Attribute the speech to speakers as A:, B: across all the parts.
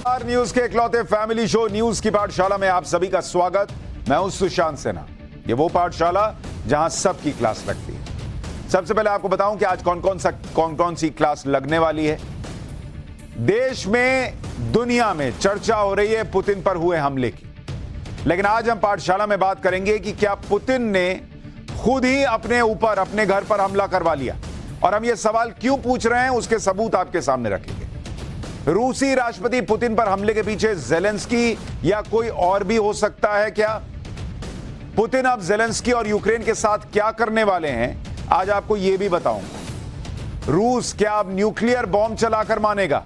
A: नमस्कार, न्यूज के इकलौते फैमिली शो न्यूज की पाठशाला में आप सभी का स्वागत। मैं हूं सुशांत सिन्हा। ये वो पाठशाला जहां सबकी क्लास लगती है। सबसे पहले आपको बताऊं कि आज कौन कौन सी क्लास लगने वाली है। देश में, दुनिया में चर्चा हो रही है पुतिन पर हुए हमले की, लेकिन आज हम पाठशाला में बात करेंगे कि क्या पुतिन ने खुद ही अपने ऊपर, अपने घर पर हमला करवा लिया, और हम ये सवाल क्यों पूछ रहे हैं उसके सबूत आपके सामने रखेंगे। रूसी राष्ट्रपति पुतिन पर हमले के पीछे जेलेंस्की या कोई और भी हो सकता है क्या? पुतिन अब जेलेंस्की और यूक्रेन के साथ क्या करने वाले हैं, आज आपको यह भी बताऊंगा। रूस क्या अब न्यूक्लियर बॉम्ब चलाकर मानेगा,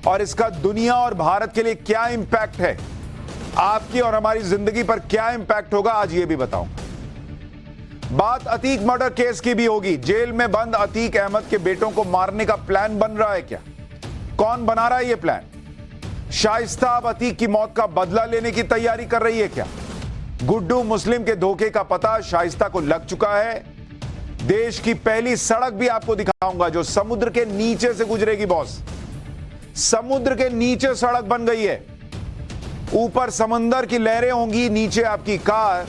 A: और इसका दुनिया और भारत के लिए क्या इंपैक्ट है, आपकी और हमारी जिंदगी पर क्या इंपैक्ट होगा, आज यह भी बताऊंगा। बात अतीक मर्डर केस की भी होगी। जेल में बंद अतीक अहमद के बेटों को मारने का प्लान बन रहा है क्या? कौन बना रहा है यह प्लान? शाइस्ता अब अतीक की मौत का बदला लेने की तैयारी कर रही है क्या? गुड्डू मुस्लिम के धोखे का पता शाइस्ता को लग चुका है। देश की पहली सड़क भी आपको दिखाऊंगा जो समुद्र के नीचे से गुजरेगी। बॉस, समुद्र के नीचे सड़क बन गई है। ऊपर समंदर की लहरें होंगी, नीचे आपकी कार।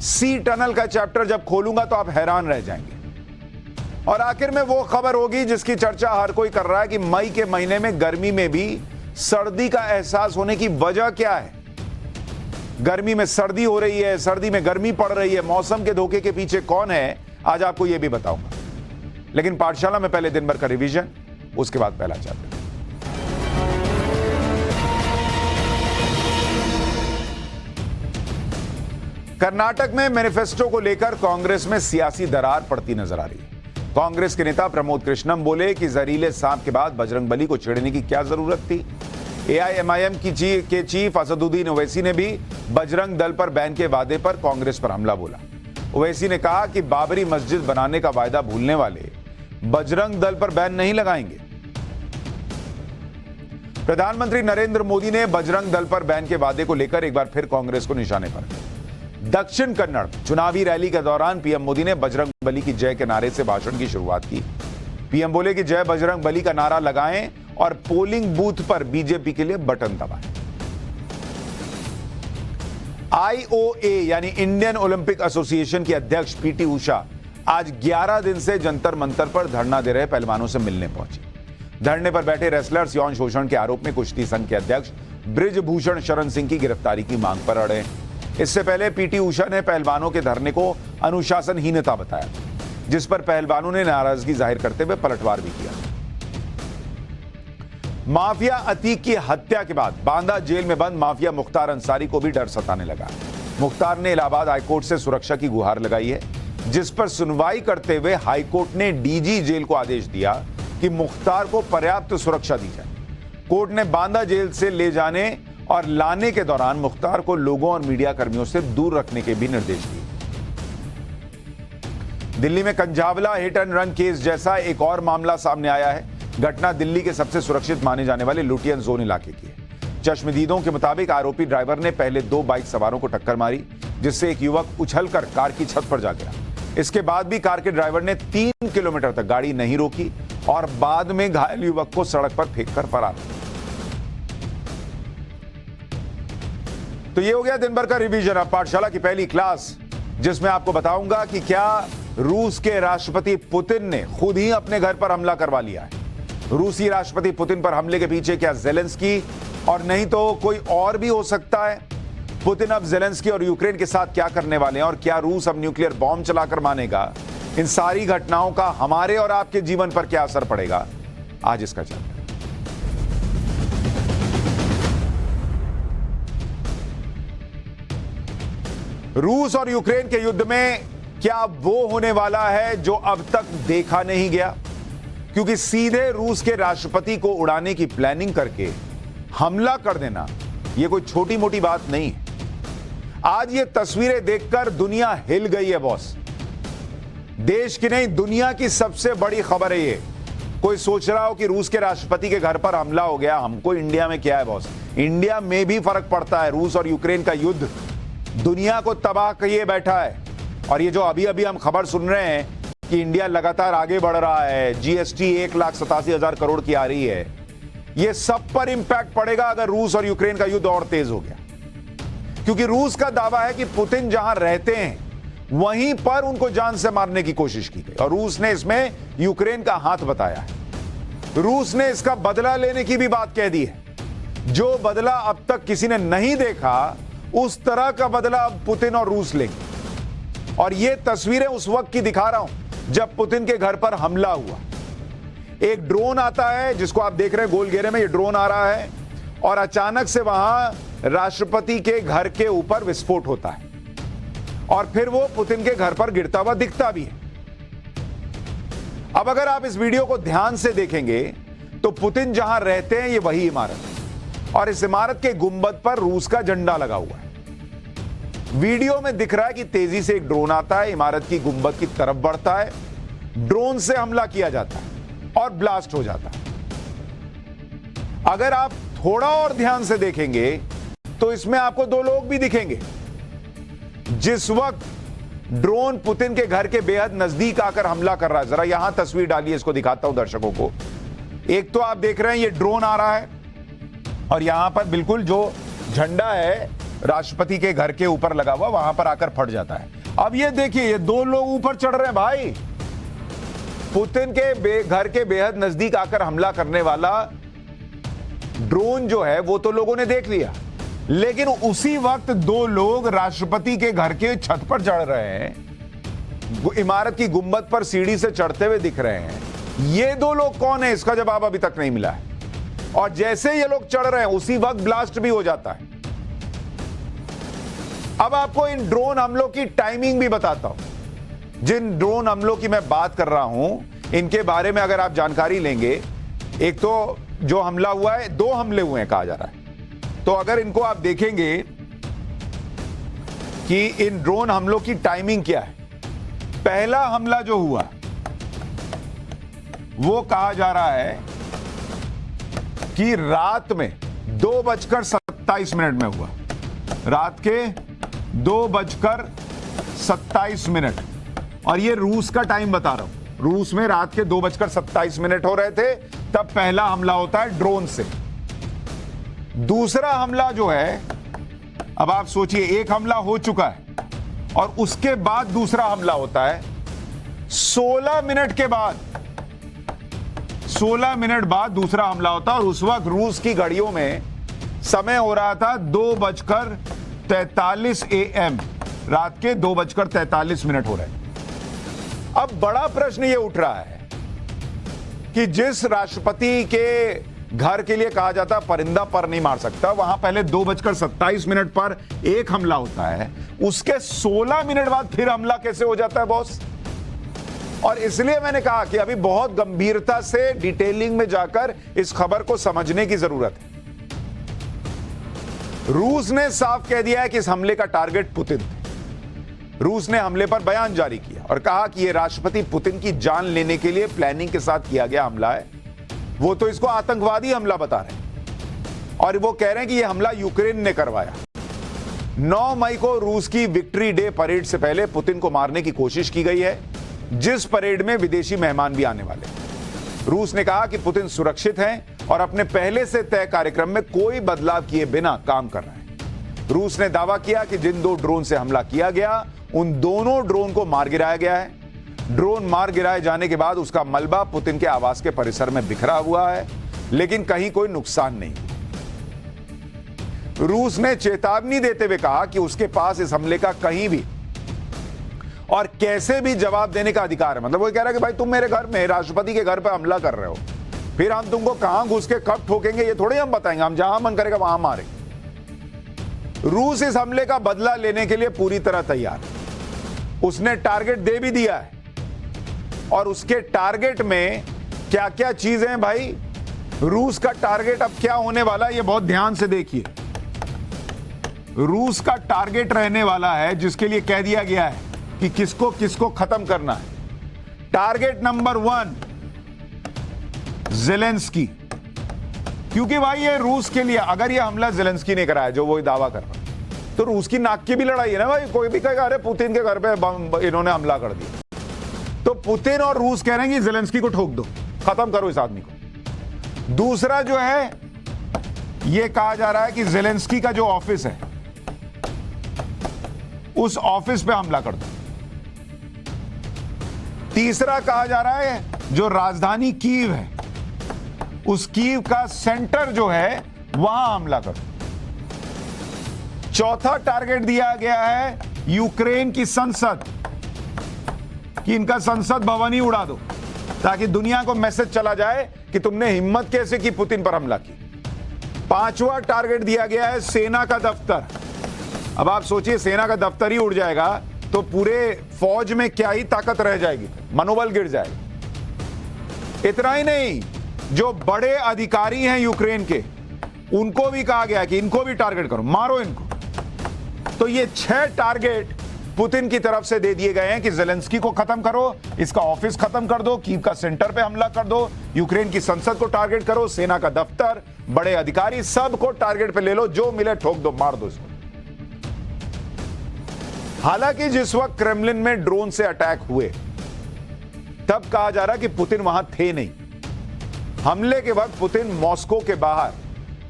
A: सी टनल का चैप्टर जब खोलूंगा तो आप हैरान रह जाएंगे। और आखिर में वो खबर होगी जिसकी चर्चा हर कोई कर रहा है कि मई के महीने में गर्मी में भी सर्दी का एहसास होने की वजह क्या है। गर्मी में सर्दी हो रही है, सर्दी में गर्मी पड़ रही है। मौसम के धोखे के पीछे कौन है, आज आपको यह भी बताऊंगा। लेकिन पाठशाला में पहले दिन भर का रिवीजन, उसके बाद पहला चैप्टर। कर्नाटक में मैनिफेस्टो को लेकर कांग्रेस में सियासी दरार पड़ती नजर आ रही है। कांग्रेस के नेता प्रमोद कृष्णम बोले कि जहरीले सांप के बाद बजरंगबली को छेड़ने की क्या जरूरत थी। एआईएमआईएम के चीफ असदुद्दीन ओवैसी ने भी बजरंग दल पर बैन के वादे पर कांग्रेस पर हमला बोला। ओवैसी ने कहा कि बाबरी मस्जिद बनाने का वायदा भूलने वाले बजरंग दल पर बैन नहीं लगाएंगे। प्रधानमंत्री नरेंद्र मोदी ने बजरंग दल पर बैन के वादे को लेकर एक बार फिर कांग्रेस को निशाने पर। दक्षिण कन्नड़ चुनावी रैली के दौरान पीएम मोदी ने बजरंग बली की जय के नारे से भाषण की शुरुआत की। पीएम बोले कि जय बजरंग बली का नारा लगाएं और पोलिंग बूथ पर बीजेपी के लिए बटन दबाएं। आईओए यानी इंडियन ओलंपिक एसोसिएशन की अध्यक्ष पीटी उषा आज 11 दिन से जंतर मंतर पर धरना दे रहे पहलवानों से मिलने पहुंची। धरने पर बैठे रेसलर्स यौन शोषण के आरोप में कुश्ती संघ के अध्यक्ष बृजभूषण शरण सिंह की गिरफ्तारी की मांग पर अड़े। इससे पहले पीटी उषा ने पहलवानों के धरने को अनुशासनहीनता बताया, जिस पर पहलवानों ने नाराजगी जाहिर करते हुए पलटवार भी किया। माफिया अतीक की हत्या के बाद बांदा जेल में बंद माफिया मुख्तार अंसारी को भी डर सताने लगा। मुख्तार ने इलाहाबाद हाईकोर्ट से सुरक्षा की गुहार लगाई है, जिस पर सुनवाई करते हुए हाईकोर्ट ने डीजी जेल को आदेश दिया कि मुख्तार को पर्याप्त सुरक्षा दी जाए। कोर्ट ने बांदा जेल से ले जाने और लाने के दौरान मुख्तार को लोगों और मीडिया कर्मियों से दूर रखने के भी निर्देश दिए। दिल्ली में Kanjhawala hit and run case जैसा एक और मामला सामने आया है। घटना दिल्ली के सबसे सुरक्षित माने जाने वाले लुटियन जोन इलाके की है। चश्मदीदों के मुताबिक आरोपी ड्राइवर ने पहले 2 बाइक सवारों को टक्कर मारी, जिससे एक युवक उछलकर कार की छत पर जा गिरा। इसके बाद भी कार के ड्राइवर ने 3 किलोमीटर तक गाड़ी नहीं रोकी और बाद में घायल युवक को सड़क पर फेंककर फरार हो गया। तो ये हो गया दिन भर का रिवीजन। अब पाठशाला की पहली क्लास, जिसमें आपको बताऊंगा कि क्या रूस के राष्ट्रपति पुतिन ने खुद ही अपने घर पर हमला करवा लिया है। रूसी राष्ट्रपति पुतिन पर हमले के पीछे क्या जेलेंस्की और नहीं तो कोई और भी हो सकता है? पुतिन अब जेलेंस्की और यूक्रेन के साथ क्या करने वाले हैं, और क्या रूस अब न्यूक्लियर बॉम्ब चलाकर मानेगा? इन सारी घटनाओं का हमारे और आपके जीवन पर क्या असर पड़ेगा, आज इसका चर्चा। रूस और यूक्रेन के युद्ध में क्या वो होने वाला है जो अब तक देखा नहीं गया? क्योंकि सीधे रूस के राष्ट्रपति को उड़ाने की प्लानिंग करके हमला कर देना यह कोई छोटी मोटी बात नहीं है। आज ये तस्वीरें देखकर दुनिया हिल गई है बॉस। देश की नहीं, दुनिया की सबसे बड़ी खबर है ये। कोई सोच रहा हो कि रूस के राष्ट्रपति के घर पर हमला हो गया, हमको इंडिया में क्या है बॉस? इंडिया में भी फर्क पड़ता है। रूस और यूक्रेन का युद्ध दुनिया को तबाह किए बैठा है। और ये जो अभी अभी हम खबर सुन रहे हैं कि इंडिया लगातार आगे बढ़ रहा है, जीएसटी 1,87,000 करोड़ की आ रही है, यह सब पर इंपैक्ट पड़ेगा अगर रूस और यूक्रेन का युद्ध और तेज हो गया, क्योंकि रूस का दावा है कि पुतिन जहां रहते हैं वहीं पर उनको जान से मारने की कोशिश की गई और रूस ने इसमें यूक्रेन का हाथ बताया है। रूस ने इसका बदला लेने की भी बात कह दी है। जो बदला अब तक किसी ने नहीं देखा, उस तरह का बदला अब पुतिन और रूस लेंगे। और ये तस्वीरें उस वक्त की दिखा रहा हूं जब पुतिन के घर पर हमला हुआ। एक ड्रोन आता है जिसको आप देख रहे हैं, गोल घेरे में ये ड्रोन आ रहा है और अचानक से वहां राष्ट्रपति के घर के ऊपर विस्फोट होता है और फिर वो पुतिन के घर पर गिरता हुआ दिखता भी है। अब अगर आप इस वीडियो को ध्यान से देखेंगे तो पुतिन जहां रहते हैं ये वही इमारत है और इस इमारत के गुंबद पर रूस का झंडा लगा हुआ है। वीडियो में दिख रहा है कि तेजी से एक ड्रोन आता है, इमारत की गुंबद की तरफ बढ़ता है, ड्रोन से हमला किया जाता है और ब्लास्ट हो जाता है। अगर आप थोड़ा और ध्यान से देखेंगे तो इसमें आपको दो लोग भी दिखेंगे। जिस वक्त ड्रोन पुतिन के घर के बेहद नजदीक आकर हमला कर रहा है, जरा यहां तस्वीर डालिए, इसको दिखाता हूं दर्शकों को। एक तो आप देख रहे हैं ये ड्रोन आ रहा है और यहां पर बिल्कुल जो झंडा है राष्ट्रपति के घर के ऊपर लगा हुआ वहां पर आकर फट जाता है। अब ये देखिए, ये दो लोग ऊपर चढ़ रहे हैं भाई। पुतिन के घर के बेहद नजदीक आकर हमला करने वाला ड्रोन जो है वो तो लोगों ने देख लिया, लेकिन उसी वक्त दो लोग राष्ट्रपति के घर के छत पर चढ़ रहे हैं, इमारत की गुंबद पर सीढ़ी से चढ़ते हुए दिख रहे हैं। ये दो लोग कौन है, इसका जवाब अभी तक नहीं मिला है। और जैसे ये लोग चढ़ रहे हैं उसी वक्त ब्लास्ट भी हो जाता है। अब आपको इन ड्रोन हमलों की टाइमिंग भी बताता हूं। जिन ड्रोन हमलों की मैं बात कर रहा हूं, इनके बारे में अगर आप जानकारी लेंगे, एक तो जो हमला हुआ है, दो हमले हुए हैं कहा जा रहा है। तो अगर इनको आप देखेंगे कि इन ड्रोन हमलों की टाइमिंग क्या है। पहला हमला जो हुआ वो कहा जा रहा है कि रात में 2:27 में हुआ, रात के 2:27 और ये रूस का टाइम बता रहा हूं। रूस में रात के 2:27 हो रहे थे, तब पहला हमला होता है ड्रोन से। दूसरा हमला जो है, अब आप सोचिए, एक हमला हो चुका है और उसके बाद दूसरा हमला होता है 16 मिनट के बाद। 16 मिनट बाद दूसरा हमला होता है और उस वक्त रूस की घड़ियों में समय हो रहा था 2:43 AM, रात के 2:43 हो रहे हैं। अब बड़ा प्रश्न यह उठ रहा है कि जिस राष्ट्रपति के घर के लिए कहा जाता परिंदा पर नहीं मार सकता, वहां पहले 2:27 पर एक हमला होता है, उसके 16 मिनट बाद फिर हमला कैसे हो जाता है बॉस? और इसलिए मैंने कहा कि अभी बहुत गंभीरता से डिटेलिंग में जाकर इस खबर को समझने की जरूरत है। रूस ने साफ कह दिया है कि इस हमले का टारगेट पुतिन थे। रूस ने हमले पर बयान जारी किया और कहा कि यह राष्ट्रपति पुतिन की जान लेने के लिए प्लानिंग के साथ किया गया हमला है। वो तो इसको आतंकवादी हमला बता रहे हैं और वो कह रहे हैं कि यह हमला यूक्रेन ने करवाया। 9 मई को रूस की विक्ट्री डे परेड से पहले पुतिन को मारने की कोशिश की गई है, जिस परेड में विदेशी मेहमान भी आने वाले हैं। रूस ने कहा कि पुतिन सुरक्षित हैं और अपने पहले से तय कार्यक्रम में कोई बदलाव किए बिना काम कर रहे हैं। रूस ने दावा किया कि जिन दो ड्रोन से हमला किया गया, उन दोनों ड्रोन को मार गिराया गया है। ड्रोन मार गिराए जाने के बाद उसका मलबा पुतिन के आवास के परिसर में बिखरा हुआ है, लेकिन कहीं कोई नुकसान नहीं। रूस ने चेतावनी देते हुए कहा कि उसके पास इस हमले का कहीं भी और कैसे भी जवाब देने का अधिकार है। मतलब वो कह रहा है कि भाई तुम मेरे घर में, राष्ट्रपति के घर पर हमला कर रहे हो, फिर हम तुमको कहां घुस के कब ठोकेंगे ये थोड़ी हम बताएंगे, हम जहां मन करेगा वहां मारेंगे। रूस इस हमले का बदला लेने के लिए पूरी तरह तैयार है। उसने टारगेट दे भी दिया है और उसके टारगेट में क्या क्या चीजें हैं भाई। रूस का टारगेट अब क्या होने वाला है ये बहुत ध्यान से देखिए। रूस का टारगेट रहने वाला है, जिसके लिए कह दिया गया है कि किसको किसको खत्म करना है। टारगेट नंबर 1 ज़ेलेंस्की, क्योंकि भाई ये रूस के लिए, अगर ये हमला ज़ेलेंस्की ने कराया जो वो दावा कर रहा है, तो रूस की नाक की भी लड़ाई है ना भाई। कोई भी कहेगा अरे पुतिन के घर पे इन्होंने हमला कर दिया, तो पुतिन और रूस कह रहे हैं कि ज़ेलेंस्की को ठोक दो, खत्म करो इस आदमी को। दूसरा जो है, यह कहा जा रहा है कि ज़ेलेंस्की का जो ऑफिस है उस ऑफिस पे हमला कर दो। तीसरा कहा जा रहा है जो राजधानी कीव है उस कीव का सेंटर जो है वहां हमला कर दो। चौथा टारगेट दिया गया है यूक्रेन की संसद, कि इनका संसद भवन ही उड़ा दो, ताकि दुनिया को मैसेज चला जाए कि तुमने हिम्मत कैसे की पुतिन पर हमला की। पांचवा टारगेट दिया गया है सेना का दफ्तर। अब आप सोचिए, सेना का दफ्तर ही उड़ जाएगा तो पूरे फौज में क्या ही ताकत रह जाएगी, मनोबल गिर जाएगा। इतना ही नहीं, जो बड़े अधिकारी हैं यूक्रेन के, उनको भी कहा गया कि इनको भी टारगेट करो, मारो इनको। तो ये 6 टारगेट पुतिन की तरफ से दे दिए गए हैं कि ज़ेलेंस्की को खत्म करो, इसका ऑफिस खत्म कर दो, कीव का सेंटर पे हमला कर दो, यूक्रेन की संसद को टारगेट करो, सेना का दफ्तर, बड़े अधिकारी, सबको टारगेट पे ले लो, जो मिले ठोक दो, मार दो इसको। हालांकि जिस वक्त क्रेमलिन में ड्रोन से अटैक हुए तब कहा जा रहा कि पुतिन वहां थे नहीं। हमले के वक्त पुतिन मॉस्को के बाहर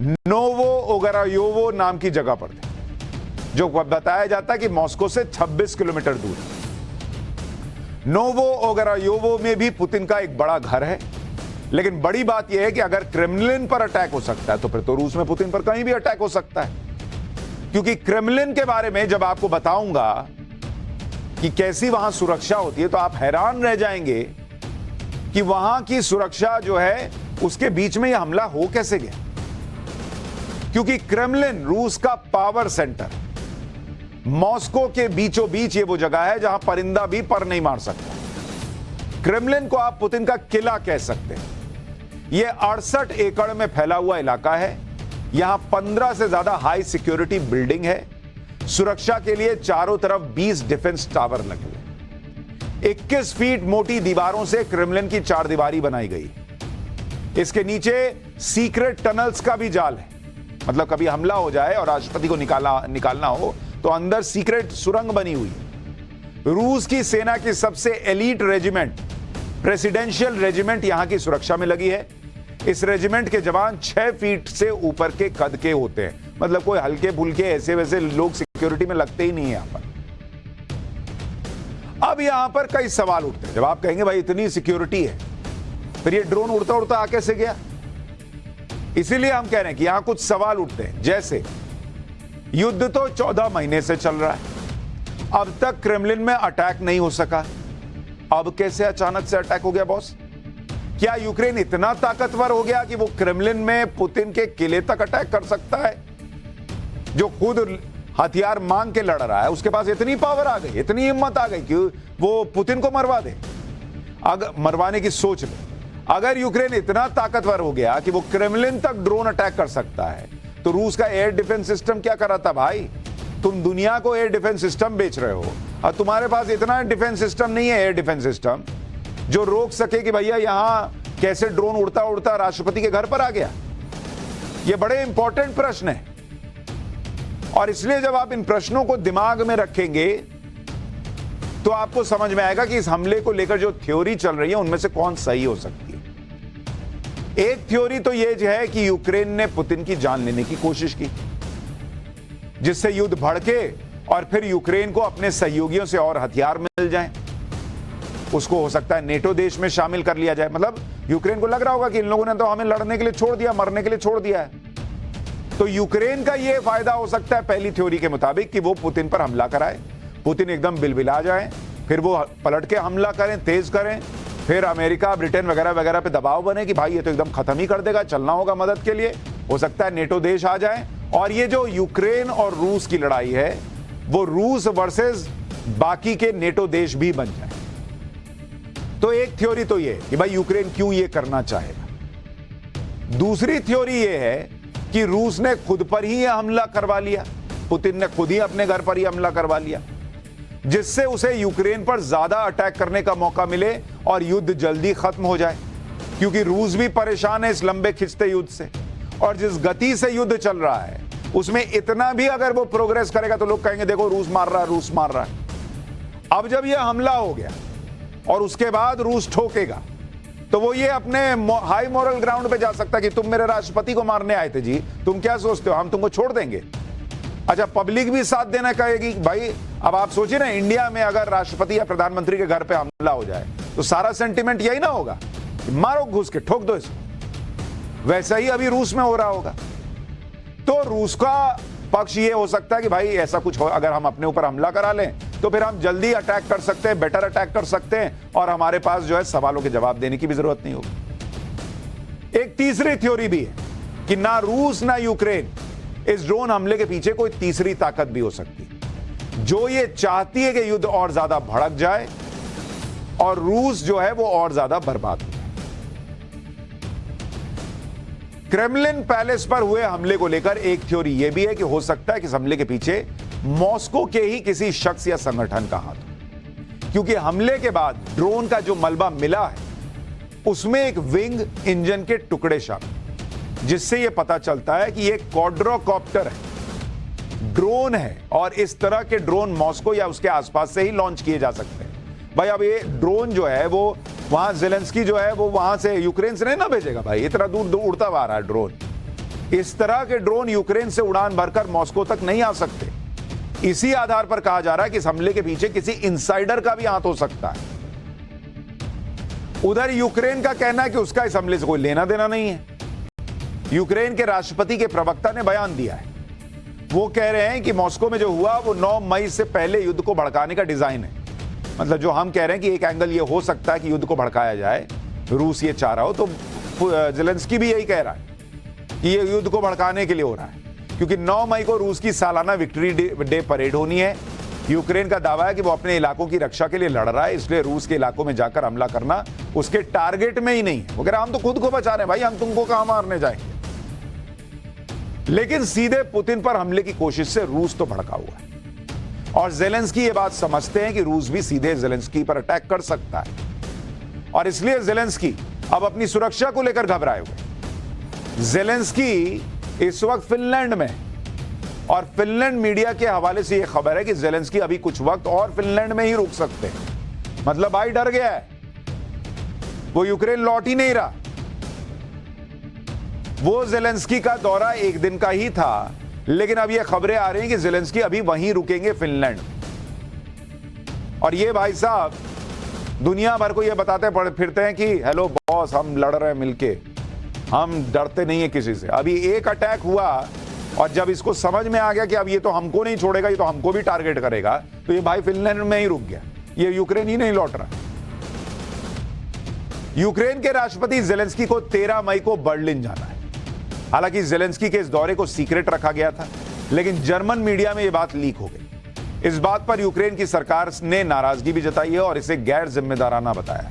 A: नोवो ओगरायोवो नाम की जगह पर थे, जो बताया जाता है कि मॉस्को से 26 किलोमीटर दूर है। नोवो ओगरायोवो में भी पुतिन का एक बड़ा घर है। लेकिन बड़ी बात यह है कि अगर क्रेमलिन पर अटैक हो सकता है तो फिर तो रूस में पुतिन पर कहीं भी अटैक हो सकता है, क्योंकि क्रेमलिन के बारे में जब आपको बताऊंगा कि कैसी वहां सुरक्षा होती है तो आप हैरान रह जाएंगे कि वहां की सुरक्षा जो है उसके बीच में यह हमला हो कैसे गया। क्योंकि क्रेमलिन रूस का पावर सेंटर, मॉस्को के बीचों बीच ये वो जगह है जहां परिंदा भी पर नहीं मार सकता। क्रेमलिन को आप पुतिन का किला कह सकते हैं। यह 68 एकड़ में फैला हुआ इलाका है। यहां 15 से ज्यादा हाई सिक्योरिटी बिल्डिंग है। सुरक्षा के लिए चारों तरफ 20 डिफेंस टावर लगे हुए। 21 फीट मोटी दीवारों से क्रेमलिन की चारदीवारी बनाई गई। इसके नीचे सीक्रेट टनल्स का भी जाल है, मतलब कभी हमला हो जाए और राष्ट्रपति को निकालना हो तो अंदर सीक्रेट सुरंग बनी हुई है। रूस की सेना की सबसे एलीट रेजिमेंट, प्रेसिडेंशियल रेजिमेंट, यहां की सुरक्षा में लगी है। इस रेजिमेंट के जवान 6 फीट से ऊपर के कद के होते हैं, मतलब कोई हल्के फुल्के ऐसे वैसे लोग सिक्योरिटी में लगते ही नहीं है यहां पर। अब यहां पर कई सवाल उठते हैं। जब आप कहेंगे भाई इतनी सिक्योरिटी है, फिर ये ड्रोन उड़ता उड़ता आ कैसे गया? इसीलिए हम कह रहे हैं कि यहां कुछ सवाल उठते हैं, जैसे युद्ध तो 14 महीने से चल रहा है, अब तक क्रेमलिन में अटैक नहीं हो सका, अब कैसे अचानक से अटैक हो गया बॉस? क्या यूक्रेन इतना ताकतवर हो गया कि वो क्रेमलिन में पुतिन के किले तक अटैक कर सकता है? जो खुद हथियार मांग के लड़ रहा है, उसके पास इतनी पावर आ गई, इतनी हिम्मत आ गई कि वो पुतिन को मरवा दे, मरवाने की सोच ले। अगर यूक्रेन इतना ताकतवर हो गया कि वो क्रेमलिन तक ड्रोन अटैक कर सकता है, तो रूस का एयर डिफेंस सिस्टम क्या कर रहा था भाई? तुम दुनिया को एयर डिफेंस सिस्टम बेच रहे हो और तुम्हारे पास इतना डिफेंस सिस्टम नहीं है, एयर डिफेंस सिस्टम, जो रोक सके कि भैया यहां कैसे ड्रोन उड़ता उड़ता राष्ट्रपति के घर पर आ गया। यह बड़े इंपॉर्टेंट प्रश्न है, और इसलिए जब आप इन प्रश्नों को दिमाग में रखेंगे तो आपको समझ में आएगा कि इस हमले को लेकर जो थ्योरी चल रही है उनमें से कौन सही हो सकती है। एक थ्योरी तो यह है कि यूक्रेन ने पुतिन की जान लेने की कोशिश की, जिससे युद्ध भड़के और फिर यूक्रेन को अपने सहयोगियों से और हथियार मिल जाएं। उसको हो सकता है नेटो देश में शामिल कर लिया जाए। मतलब यूक्रेन को लग रहा होगा कि इन लोगों ने तो हमें लड़ने के लिए छोड़ दिया, मरने के लिए छोड़ दिया है। तो यूक्रेन का यह फायदा हो सकता है पहली थ्योरी के मुताबिक कि वो पुतिन पर हमला कराए, पुतिन एकदम बिलबिला जाए, फिर वो पलट के हमला करें, तेज करें, फिर अमेरिका, ब्रिटेन वगैरह वगैरह पे दबाव बने कि भाई ये तो एकदम खत्म ही कर देगा, चलना होगा मदद के लिए। हो सकता है नेटो देश आ जाए और ये जो यूक्रेन और रूस की लड़ाई है वो रूस वर्सेस बाकी के नेटो देश भी बन जाए। तो एक थ्योरी तो ये कि भाई यूक्रेन क्यों ये करना चाहेगा। दूसरी थ्योरी ये है कि रूस ने खुद पर ही यह हमला करवा लिया, पुतिन ने खुद ही अपने घर पर ही हमला करवा लिया, जिससे उसे यूक्रेन पर ज्यादा अटैक करने का मौका मिले और युद्ध जल्दी खत्म हो जाए, क्योंकि रूस भी परेशान है इस लंबे खिंचते युद्ध से। और जिस गति से युद्ध चल रहा है उसमें इतना भी अगर वो प्रोग्रेस करेगा तो लोग कहेंगे देखो रूस मार रहा है, रूस मार रहा है। अब जब यह हमला हो गया और उसके बाद रूस ठोकेगा तो वो ये अपने हाई मॉरल ग्राउंड पे जा सकता है कि तुम मेरे राष्ट्रपति को मारने आए थे जी, तुम क्या सोचते हो हम तुमको छोड़ देंगे? अच्छा, पब्लिक भी साथ देना कहेगी। भाई अब आप सोचिए ना, इंडिया में अगर राष्ट्रपति या प्रधानमंत्री के घर पे हमला हो जाए तो सारा सेंटिमेंट यही ना होगा, मारो घुस के, ठोक दो इसको। वैसा ही अभी रूस में हो रहा होगा। तो रूस का पक्ष ये हो सकता है कि भाई ऐसा कुछ हो, अगर हम अपने ऊपर हमला करा लें तो फिर हम जल्दी अटैक कर सकते हैं, बेटर अटैक कर सकते हैं, और हमारे पास जो है सवालों के जवाब देने की भी जरूरत नहीं होगी। एक तीसरी थ्योरी भी है कि ना रूस ना यूक्रेन, इस ड्रोन हमले के पीछे कोई तीसरी ताकत भी हो सकती है, जो ये चाहती है कि युद्ध और ज्यादा भड़क जाए और रूस जो है वो और ज्यादा बर्बाद हो जाए। क्रेमलिन पैलेस पर हुए हमले को लेकर एक थ्योरी यह भी है कि हो सकता है कि इस हमले के पीछे मॉस्को के ही किसी शख्स या संगठन का हाथ हो, क्योंकि हमले के बाद ड्रोन का जो मलबा मिला है उसमें एक विंग इंजन के टुकड़े शामिल, जिससे यह पता चलता है कि यह क्वाड्रोकॉप्टर है, ड्रोन है, और इस तरह के ड्रोन मॉस्को या उसके आसपास से ही लॉन्च किए जा सकते हैं। भाई अब ये ड्रोन जो है वो वहां ज़ेलेंस्की जो है वो वहां से यूक्रेन से नहीं ना भेजेगा भाई, इतना दूर उड़ता हुआ आ रहा है ड्रोन। इस तरह के ड्रोन यूक्रेन से उड़ान भरकर मॉस्को तक नहीं आ सकते। इसी आधार पर कहा जा रहा है कि इस हमले के पीछे किसी इनसाइडर का भी हाथ हो सकता है। उधर यूक्रेन का कहना है कि उसका इस हमले से कोई लेना देना नहीं है। यूक्रेन के राष्ट्रपति के प्रवक्ता ने बयान दिया है, वो कह रहे हैं कि मॉस्को में जो हुआ वो 9 मई से पहले युद्ध को भड़काने का डिजाइन है। मतलब जो हम कह रहे हैं कि एक एंगल ये हो सकता है कि युद्ध को भड़काया जाए, रूस ये चाह रहा हो, तो ज़ेलेंस्की भी यही कह रहा है कि ये युद्ध को भड़काने के लिए हो रहा है, क्योंकि 9 मई को रूस की सालाना विक्ट्री डे परेड होनी है। यूक्रेन का दावा है कि वो अपने इलाकों की रक्षा के लिए लड़ रहा है, इसलिए रूस के इलाकों में जाकर हमला करना उसके टारगेट में ही नहीं है। वो कह रहा हम तो खुद को बचा रहे हैं भाई, हम तुमको कहां मारने जाएंगे। लेकिन सीधे पुतिन पर हमले की कोशिश से रूस तो भड़का हुआ है, और ज़ेलेंस्की ये बात समझते हैं कि रूस भी सीधे ज़ेलेंस्की पर अटैक कर सकता है, और इसलिए ज़ेलेंस्की अब अपनी सुरक्षा को लेकर घबराए हुए। ज़ेलेंस्की इस वक्त फिनलैंड में, और फिनलैंड मीडिया के हवाले से यह खबर है कि ज़ेलेंस्की अभी कुछ वक्त और फिनलैंड में ही रुक सकते हैं। मतलब भाई डर गया है, वो यूक्रेन लौट ही नहीं रहा। वो ज़ेलेंस्की का दौरा एक दिन का ही था, लेकिन अब ये खबरें आ रही हैं कि ज़ेलेंस्की अभी वहीं रुकेंगे फिनलैंड। और ये भाई साहब दुनिया भर को ये बताते फिरते हैं कि हेलो बॉस, हम लड़ रहे हैं मिलके, हम डरते नहीं है किसी से। अभी एक अटैक हुआ, और जब इसको समझ में आ गया कि अब ये तो हमको नहीं छोड़ेगा, ये तो हमको भी टारगेट करेगा, तो ये भाई फिनलैंड में ही रुक गया, ये यूक्रेन ही नहीं लौट रहा। यूक्रेन के राष्ट्रपति ज़ेलेंस्की को 13 मई को बर्लिन जाना है। हालांकि ज़ेलेंस्की के इस दौरे को सीक्रेट रखा गया था, लेकिन जर्मन मीडिया में यह बात लीक हो गई। इस बात पर यूक्रेन की सरकार ने नाराजगी भी जताई है और इसे गैर जिम्मेदाराना बताया।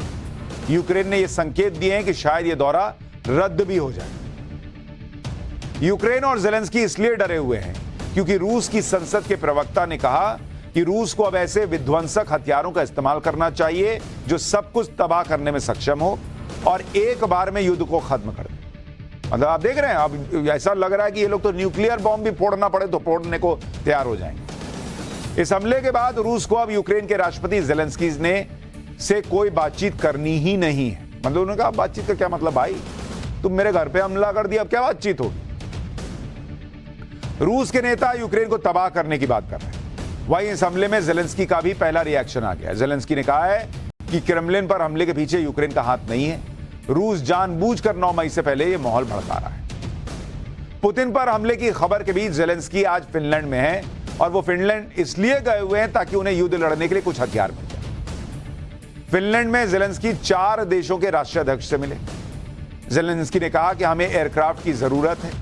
A: यूक्रेन ने यह संकेत दिए हैं कि शायद यह दौरा रद्द भी हो जाए। यूक्रेन और ज़ेलेंस्की इसलिए डरे हुए हैं क्योंकि रूस की संसद के प्रवक्ता ने कहा कि रूस को अब ऐसे विध्वंसक हथियारों का इस्तेमाल करना चाहिए जो सब कुछ तबाह करने में सक्षम हो और एक बार में युद्ध को खत्म कर दे। मतलब आप देख रहे हैं, अब ऐसा लग रहा है कि ये लोग तो न्यूक्लियर बॉम्ब भी फोड़ना पड़े तो फोड़ने को तैयार हो जाएंगे। इस हमले के बाद रूस को अब यूक्रेन के राष्ट्रपति ज़ेलेंस्की ने से कोई बातचीत करनी ही नहीं है। मतलब उन्होंने कहा बातचीत का क्या मतलब भाई, तुम मेरे घर पे हमला कर दिया, अब क्या बातचीत होगी। रूस के नेता यूक्रेन को तबाह करने की बात कर रहे हैं। वहीं इस हमले में ज़ेलेंस्की का भी पहला रिएक्शन आ गया। ज़ेलेंस्की ने कहा है कि क्रेमलिन पर हमले के पीछे यूक्रेन का हाथ नहीं है, रूस जानबूझकर 9 मई से पहले यह माहौल भड़का रहा है। पुतिन पर हमले की खबर के बीच ज़ेलेंस्की आज फिनलैंड में है, और वो फिनलैंड इसलिए गए हुए हैं ताकि उन्हें युद्ध लड़ने के लिए कुछ हथियार मिल जाए। फिनलैंड में ज़ेलेंस्की 4 देशों के राष्ट्राध्यक्ष से मिले। ज़ेलेंस्की ने कहा कि हमें एयरक्राफ्ट की जरूरत है।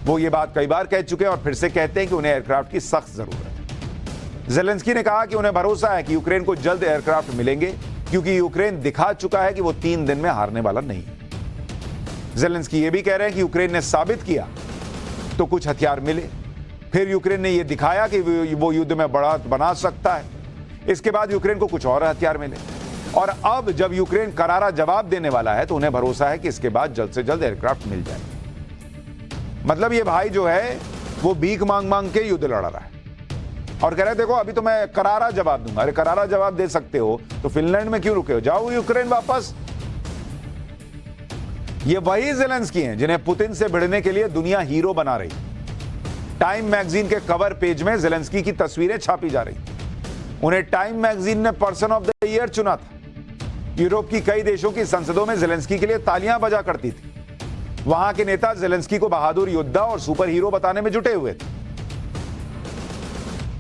A: वो ये बात कई बार कह चुके हैं और फिर से कहते हैं कि उन्हें एयरक्राफ्ट की सख्त जरूरत है। ज़ेलेंस्की ने कहा कि उन्हें भरोसा है कि यूक्रेन को जल्द एयरक्राफ्ट मिलेंगे, क्योंकि यूक्रेन दिखा चुका है कि वो 3 दिन में हारने वाला नहीं है। ज़ेलेंस्की ये भी कह रहे हैं कि यूक्रेन ने साबित किया तो कुछ हथियार मिले, फिर यूक्रेन ने ये दिखाया कि वो युद्ध में बढ़त बना सकता है, इसके बाद यूक्रेन को कुछ और हथियार मिले, और अब जब यूक्रेन करारा जवाब देने वाला है तो उन्हें भरोसा है कि इसके बाद जल्द से जल्द एयरक्राफ्ट मिल जाए। मतलब ये भाई जो है वो भीख मांग मांग के युद्ध लड़ रहा है और कह रहे देखो अभी तो मैं करारा जवाब दूंगा। अरे करारा जवाब दे सकते हो तो फिनलैंड में क्यों रुके हो, जाओ यूक्रेन वापस। ये वही ज़ेलेंस्की हैं जिन्हें पुतिन से भिड़ने के लिए दुनिया हीरो बना रही। टाइम मैगजीन के कवर पेज में ज़ेलेंस्की की तस्वीरें छापी जा रही। उन्हें टाइम मैगजीन ने पर्सन ऑफ द ईयर चुना था। यूरोप की कई देशों की संसदों में ज़ेलेंस्की के लिए तालियां बजा करती थी। वहां के नेता ज़ेलेंस्की को बहादुर योद्धा और सुपर हीरो बताने में जुटे हुए थे।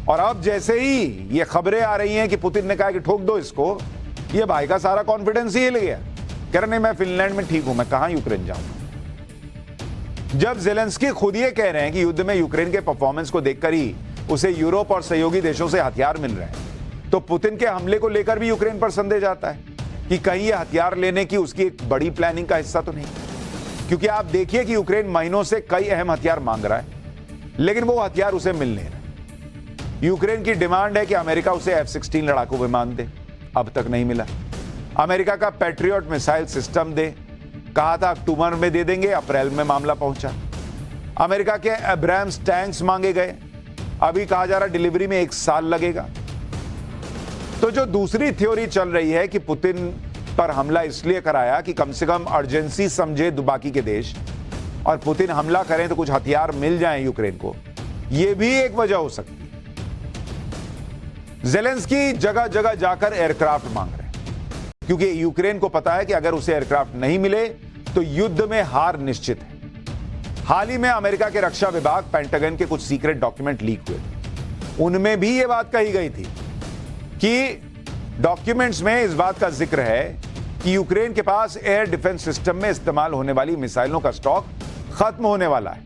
A: और अब जैसे ही ये खबरें आ रही हैं कि पुतिन ने कहा कि ठोक दो इसको, ये भाई का सारा कॉन्फिडेंस ही हिल गया। कह रहे नहीं, मैं फिनलैंड में ठीक हूं, मैं कहां यूक्रेन जाऊंगा। जब ज़ेलेंस्की खुद ये कह रहे हैं कि युद्ध में यूक्रेन के परफॉर्मेंस को देखकर ही उसे यूरोप और सहयोगी देशों से हथियार मिल रहे हैं, तो पुतिन के हमले को लेकर भी यूक्रेन पर संदेह जाता है कि कहीं ये हथियार लेने की उसकी एक बड़ी प्लानिंग का हिस्सा तो नहीं। क्योंकि आप देखिए कि यूक्रेन महीनों से कई अहम हथियार मांग रहा है, लेकिन वो हथियार उसे मिल नहीं रहे। यूक्रेन की डिमांड है कि अमेरिका उसे F-16 लड़ाकू विमान दे, अब तक नहीं मिला। अमेरिका का पैट्रियट मिसाइल सिस्टम दे, कहा था अक्टूबर में दे देंगे, अप्रैल में मामला पहुंचा। अमेरिका के एब्राम्स टैंक्स मांगे गए, अभी कहा जा रहा डिलीवरी में 1 साल लगेगा। तो जो दूसरी थ्योरी चल रही है कि पुतिन पर हमला इसलिए कराया कि कम से कम अर्जेंसी समझे बाकी के देश और पुतिन हमला करें तो कुछ हथियार मिल जाएं यूक्रेन को, यह भी एक वजह हो सकती है। ज़ेलेंस्की जगह जगह जाकर एयरक्राफ्ट मांग रहे हैं, क्योंकि यूक्रेन को पता है कि अगर उसे एयरक्राफ्ट नहीं मिले तो युद्ध में हार निश्चित है। हाल ही में अमेरिका के रक्षा विभाग पेंटागन के कुछ सीक्रेट डॉक्यूमेंट लीक हुए थे। उनमें भी यह बात कही गई थी कि डॉक्यूमेंट्स में इस बात का जिक्र है कि यूक्रेन के पास एयर डिफेंस सिस्टम में इस्तेमाल होने वाली मिसाइलों का स्टॉक खत्म होने वाला है।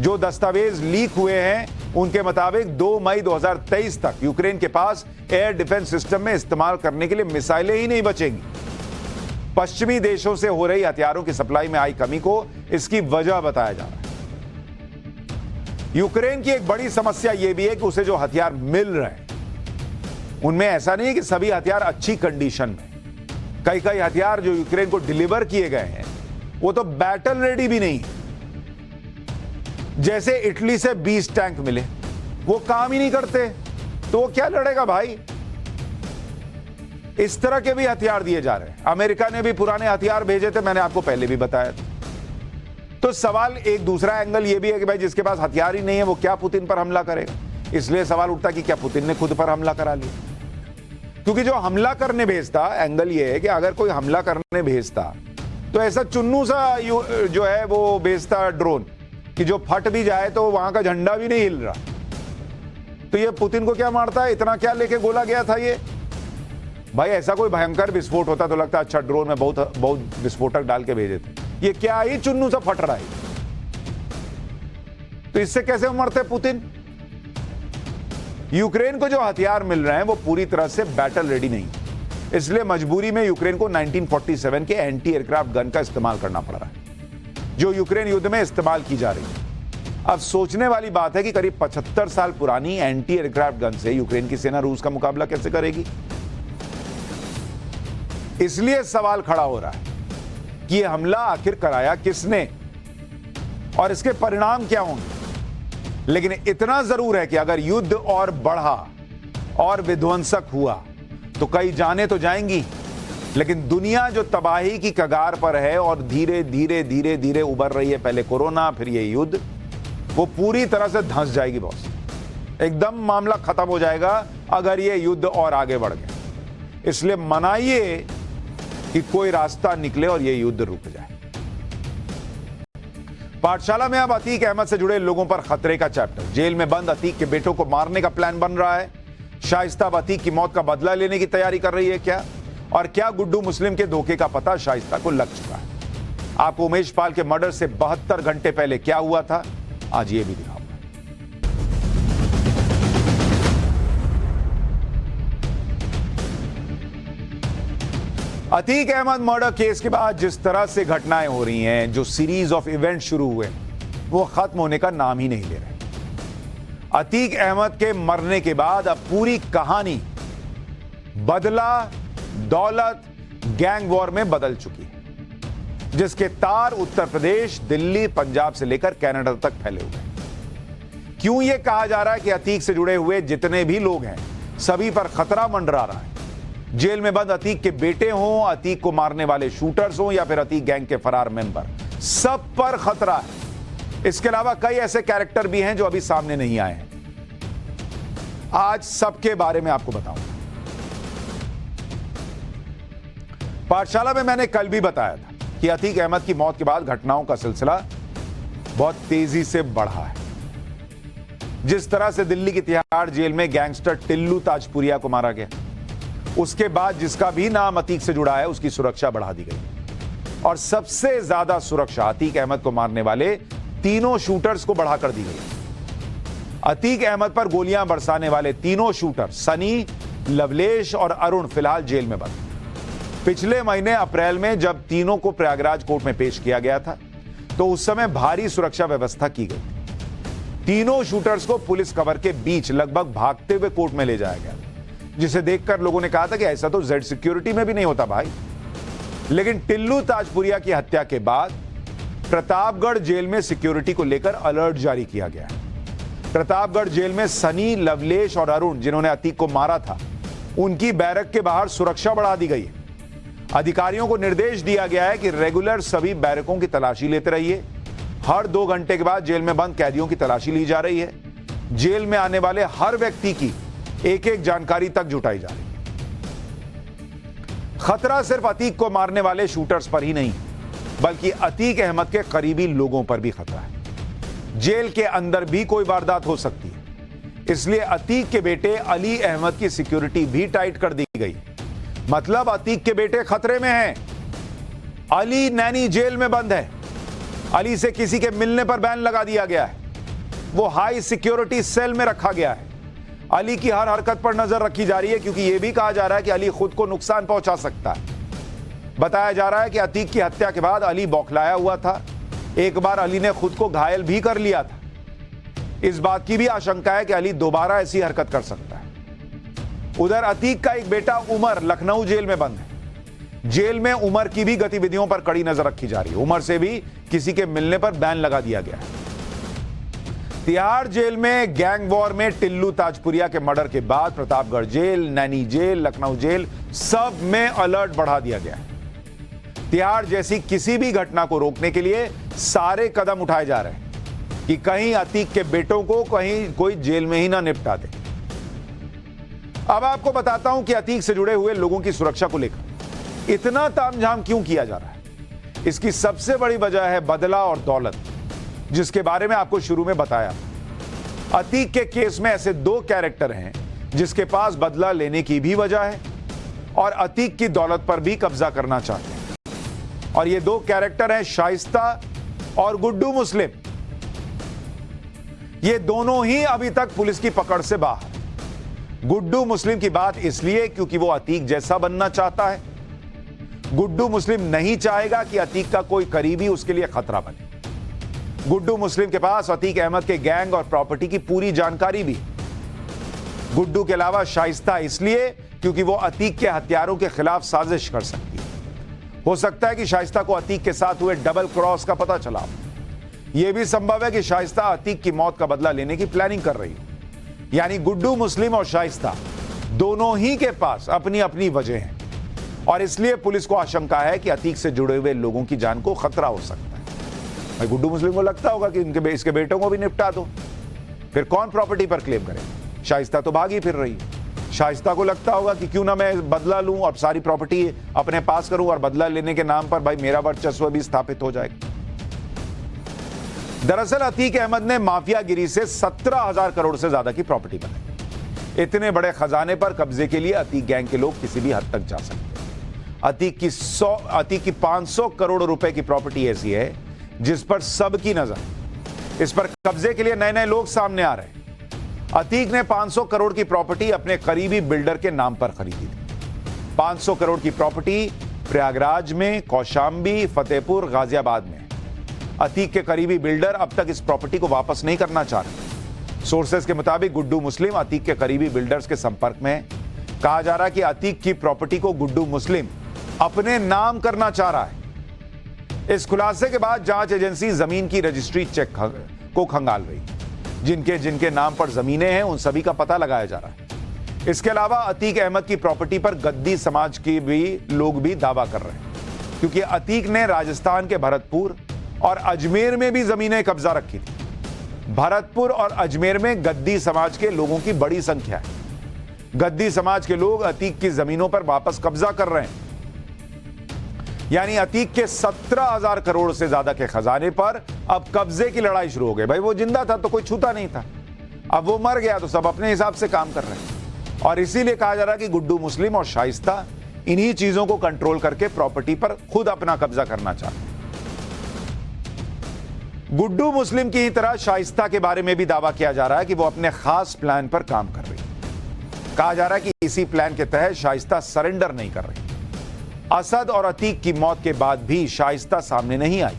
A: जो दस्तावेज लीक हुए हैं उनके मुताबिक 2 मई 2023 तक यूक्रेन के पास एयर डिफेंस सिस्टम में इस्तेमाल करने के लिए मिसाइलें ही नहीं बचेंगी। पश्चिमी देशों से हो रही हथियारों की सप्लाई में आई कमी को इसकी वजह बताया जा रहा है। यूक्रेन की एक बड़ी समस्या यह भी है कि उसे जो हथियार मिल रहे हैं उनमें ऐसा नहीं है कि सभी हथियार अच्छी कंडीशन में। कई हथियार जो यूक्रेन को डिलीवर किए गए हैं वो तो बैटल रेडी भी नहीं। जैसे इटली से 20 टैंक मिले, वो काम ही नहीं करते, तो वो क्या लड़ेगा भाई। इस तरह के भी हथियार दिए जा रहे हैं। अमेरिका ने भी पुराने हथियार भेजे थे, मैंने आपको पहले भी बताया था। तो सवाल एक दूसरा एंगल ये भी है कि भाई जिसके पास हथियार ही नहीं है वो क्या पुतिन पर हमला करेगा। इसलिए सवाल उठता कि क्या पुतिन ने खुद पर हमला करा लिया। क्योंकि जो हमला करने भेजता, एंगल ये है कि अगर कोई हमला करने भेजता तो ऐसा चुन्नू सा जो है वो भेजता ड्रोन कि जो फट भी जाए तो वहां का झंडा भी नहीं हिल रहा। तो ये पुतिन को क्या मारता है, इतना क्या लेके गोला गया था ये भाई। ऐसा कोई भयंकर विस्फोट होता तो लगता अच्छा ड्रोन में बहुत विस्फोटक डाल के भेजे थे, ये क्या ही चुन्नू सा फट रहा है। तो इससे कैसे मरते पुतिन। यूक्रेन को जो हथियार मिल रहे हैं वो पूरी तरह से बैटल रेडी नहीं, इसलिए मजबूरी में यूक्रेन को 1947 के एंटी एयरक्राफ्ट गन का इस्तेमाल करना पड़ रहा है, जो यूक्रेन युद्ध में इस्तेमाल की जा रही है। अब सोचने वाली बात है कि करीब 75 साल पुरानी एंटी एयरक्राफ्ट गन से यूक्रेन की सेना रूस का मुकाबला कैसे करेगी। इसलिए सवाल खड़ा हो रहा है कि यह हमला आखिर कराया किसने और इसके परिणाम क्या होंगे। लेकिन इतना जरूर है कि अगर युद्ध और बढ़ा और विध्वंसक हुआ तो कई जाने तो जाएंगी, लेकिन दुनिया जो तबाही की कगार पर है और धीरे धीरे धीरे धीरे उबर रही है, पहले कोरोना फिर ये युद्ध, वो पूरी तरह से धंस जाएगी बॉस। एकदम मामला खत्म हो जाएगा अगर ये युद्ध और आगे बढ़ गया। इसलिए मनाइए कि कोई रास्ता निकले और ये युद्ध रुक जाए। पाठशाला में अब अतीक अहमद से जुड़े लोगों पर खतरे का चैप्टर। जेल में बंद अतीक के बेटों को मारने का प्लान बन रहा है। शाइस्ता अब अतीक की मौत का बदला लेने की तैयारी कर रही है क्या, और क्या गुड्डू मुस्लिम के धोखे का पता शाइस्ता को लग चुका है। आपको उमेश पाल के मर्डर से 72 घंटे पहले क्या हुआ था, आज ये भी दिखाऊंगा। अतीक अहमद मर्डर केस के बाद जिस तरह से घटनाएं हो रही हैं, जो सीरीज ऑफ इवेंट शुरू हुए वो खत्म होने का नाम ही नहीं ले रहे। अतीक अहमद के मरने के बाद अब पूरी कहानी बदला, दौलत, गैंग वॉर में बदल चुकी है, जिसके तार उत्तर प्रदेश, दिल्ली, पंजाब से लेकर कनाडा तक फैले हुए हैं। क्यों यह कहा जा रहा है कि अतीक से जुड़े हुए जितने भी लोग हैं सभी पर खतरा मंडरा रहा है, जेल में बंद अतीक के बेटे हों, अतीक को मारने वाले शूटर्स हों या फिर अतीक गैंग के फरार मेंबर, सब पर खतरा है। इसके अलावा कई ऐसे कैरेक्टर भी हैं जो अभी सामने नहीं आए हैं। आज सबके बारे में आपको बताऊंगा। पाठशाला में मैंने कल भी बताया था कि अतीक अहमद की मौत के बाद घटनाओं का सिलसिला बहुत तेजी से बढ़ा है। जिस तरह से दिल्ली की तिहाड़ जेल में गैंगस्टर टिल्लू ताजपुरिया को मारा गया, उसके बाद जिसका भी नाम अतीक से जुड़ा है उसकी सुरक्षा बढ़ा दी गई और सबसे ज्यादा सुरक्षा अतीक अहमद को मारने वाले तीनों शूटर्स को बढ़ाकर दी गई। अतीक अहमद पर गोलियां बरसाने वाले तीनों शूटर सनी, लवलेश और अरुण फिलहाल जेल में बंद। पिछले महीने अप्रैल में जब तीनों को प्रयागराज कोर्ट में पेश किया गया था तो उस समय भारी सुरक्षा व्यवस्था की गई। तीनों शूटर्स को पुलिस कवर के बीच लगभग भागते हुए कोर्ट में ले जाया गया, जिसे देखकर लोगों ने कहा था कि ऐसा तो जेड सिक्योरिटी में भी नहीं होता भाई। लेकिन टिल्लू ताजपुरिया की हत्या के बाद प्रतापगढ़ जेल में सिक्योरिटी को लेकर अलर्ट जारी किया गया है। प्रतापगढ़ जेल में सनी, लवलेश और अरुण जिन्होंने अतीक को मारा था, उनकी बैरक के बाहर सुरक्षा बढ़ा दी गई है। अधिकारियों को निर्देश दिया गया है कि रेगुलर सभी बैरकों की तलाशी लेते रहिए। हर 2 घंटे के बाद जेल में बंद कैदियों की तलाशी ली जा रही है। जेल में आने वाले हर व्यक्ति की एक एक जानकारी तक जुटाई जा रही है। खतरा सिर्फ अतीक को मारने वाले शूटर्स पर ही नहीं, बल्कि अतीक अहमद के करीबी लोगों पर भी खतरा है। जेल के अंदर भी कोई वारदात हो सकती है, इसलिए अतीक के बेटे अली अहमद की सिक्योरिटी भी टाइट कर दी गई। मतलब अतीक के बेटे खतरे में हैं। अली नैनी जेल में बंद है। अली से किसी के मिलने पर बैन लगा दिया गया है। वो हाई सिक्योरिटी सेल में रखा गया है। अली की हर हरकत पर नजर रखी जा रही है, क्योंकि यह भी कहा जा रहा है कि अली खुद को नुकसान पहुंचा सकता है। बताया जा रहा है कि अतीक की हत्या के बाद अली बौखलाया हुआ था। एक बार अली ने खुद को घायल भी कर लिया था। इस बात की भी आशंका है कि अली दोबारा ऐसी हरकत कर सकता है। उधर अतीक का एक बेटा उमर लखनऊ जेल में बंद है। जेल में उमर की भी गतिविधियों पर कड़ी नजर रखी जा रही है। उमर से भी किसी के मिलने पर बैन लगा दिया गया है। तिहाड़ जेल में गैंग वॉर में टिल्लू ताजपुरिया के मर्डर के बाद Pratapgarh jail, Naini jail, Lucknow jail, सब में अलर्ट बढ़ा दिया गया है। तिहाड़ जैसी किसी भी घटना को रोकने के लिए सारे कदम उठाए जा रहे हैं कि कहीं अतीक के बेटों को कहीं कोई जेल में ही ना निपटा दे। अब आपको बताता हूं कि अतीक से जुड़े हुए लोगों की सुरक्षा को लेकर इतना तामझाम क्यों किया जा रहा है। इसकी सबसे बड़ी वजह है बदला और दौलत, जिसके बारे में आपको शुरू में बताया। अतीक के केस में ऐसे 2 कैरेक्टर हैं जिसके पास बदला लेने की भी वजह है और अतीक की दौलत पर भी कब्जा करना चाहते हैं। और ये 2 कैरेक्टर हैं शाइस्ता और गुड्डू मुस्लिम। ये दोनों ही अभी तक पुलिस की पकड़ से बाहर। गुड्डू मुस्लिम की बात इसलिए क्योंकि वो अतीक जैसा बनना चाहता है। गुड्डू मुस्लिम नहीं चाहेगा कि अतीक का कोई करीबी उसके लिए खतरा बने। गुड्डू मुस्लिम के पास अतीक अहमद के गैंग और प्रॉपर्टी की पूरी जानकारी भी। गुड्डू के अलावा शाइस्ता इसलिए क्योंकि वो अतीक के हत्यारों के खिलाफ साजिश कर सकती है। हो सकता है कि शाइस्ता को अतीक के साथ हुए डबल क्रॉस का पता चला। यह भी संभव है कि शाइस्ता अतीक की मौत का बदला लेने की प्लानिंग कर रही हो। यानी गुड्डू मुस्लिम और शाइस्ता दोनों ही के पास अपनी अपनी वजह हैं और इसलिए पुलिस को आशंका है कि अतीक से जुड़े हुए लोगों की जान को खतरा हो सकता है। भाई गुड्डू मुस्लिम को लगता होगा कि इसके बेटों को भी निपटा दो, फिर कौन प्रॉपर्टी पर क्लेम करेगा। शाइस्ता तो भागी फिर रही है। शाइस्ता को लगता होगा कि क्यों ना मैं बदला लूं और सारी प्रॉपर्टी अपने पास करूं और बदला लेने के नाम पर भाई मेरा वर्चस्व भी स्थापित हो जाएगा। दरअसल अतीक अहमद ने माफियागिरी से 17,000 करोड़ से ज्यादा की प्रॉपर्टी बनाई। इतने बड़े खजाने पर कब्जे के लिए अतीक गैंग के लोग किसी भी हद तक जा सकते हैं। अतीक की 500 करोड़ रुपए की प्रॉपर्टी ऐसी है जिस पर सबकी नजर। इस पर कब्जे के लिए नए नए लोग सामने आ रहे हैं। अतीक ने 500 करोड़ की प्रॉपर्टी अपने करीबी बिल्डर के नाम पर खरीदी थी। 500 करोड़ की प्रॉपर्टी प्रयागराज में, कौशाम्बी, फतेहपुर, गाजियाबाद में। अतीक के करीबी बिल्डर अब तक इस प्रॉपर्टी को वापस नहीं करना चाह रहे। सोर्सेस के मुताबिक गुड्डू मुस्लिम अतीक के करीबी बिल्डर्स के संपर्क में है। कहा जा रहा है कि अतीक की प्रॉपर्टी को गुड्डू मुस्लिम अपने नाम करना चाह रहा है। इस खुलासे के बाद जांच एजेंसी जमीन की रजिस्ट्री चेक को खंगाल रही। जिनके जिनके नाम पर जमीनें हैं उन सभी का पता लगाया जा रहा है। इसके अलावा अतीक अहमद की प्रॉपर्टी पर गद्दी समाज के भी लोग भी दावा कर रहे हैं, क्योंकि अतीक ने राजस्थान के भरतपुर और अजमेर में भी जमीनें कब्जा रखी थी। भरतपुर और अजमेर में गद्दी समाज के लोगों की बड़ी संख्या है। गद्दी समाज के लोग अतीक की जमीनों पर वापस कब्जा कर रहे हैं। यानी अतीक के 17,000 करोड़ से ज्यादा के खजाने पर अब कब्जे की लड़ाई शुरू हो गई। भाई वो जिंदा था तो कोई छूता नहीं था, अब वो मर गया तो सब अपने हिसाब से काम कर रहे हैं। और इसीलिए कहा जा रहा है कि गुड्डू मुस्लिम और शाइस्ता इन्हीं चीजों को कंट्रोल करके प्रॉपर्टी पर खुद अपना कब्जा करना चाहते हैं। गुड्डू मुस्लिम की ही तरह शाइस्ता के बारे में भी दावा किया जा रहा है कि वो अपने खास प्लान पर काम कर रही है। कहा जा रहा है कि इसी प्लान के तहत शाइस्ता सरेंडर नहीं कर रही। असद और अतीक की मौत के बाद भी शाइस्ता सामने नहीं आई,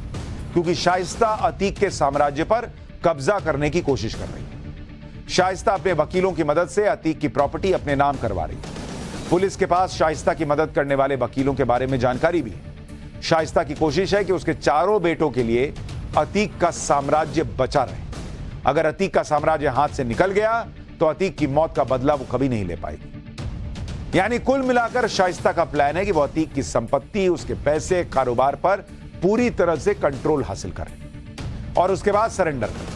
A: क्योंकि शाइस्ता अतीक के साम्राज्य पर कब्जा करने की कोशिश कर रही है। शाइस्ता अपने वकीलों की मदद से अतीक की प्रॉपर्टी अपने नाम करवा रही है। पुलिस के पास शाइस्ता की मदद करने वाले वकीलों के बारे में जानकारी भी है। शाइस्ता की कोशिश है कि उसके चारों बेटों के लिए अतीक का साम्राज्य बचा रहे। अगर अतीक का साम्राज्य हाथ से निकल गया तो अतीक की मौत का बदला वो कभी नहीं ले पाएगी। यानी कुल मिलाकर शाइस्ता का प्लान है कि वो अतीक की संपत्ति, उसके पैसे, कारोबार पर पूरी तरह से कंट्रोल हासिल करे और उसके बाद सरेंडर करे।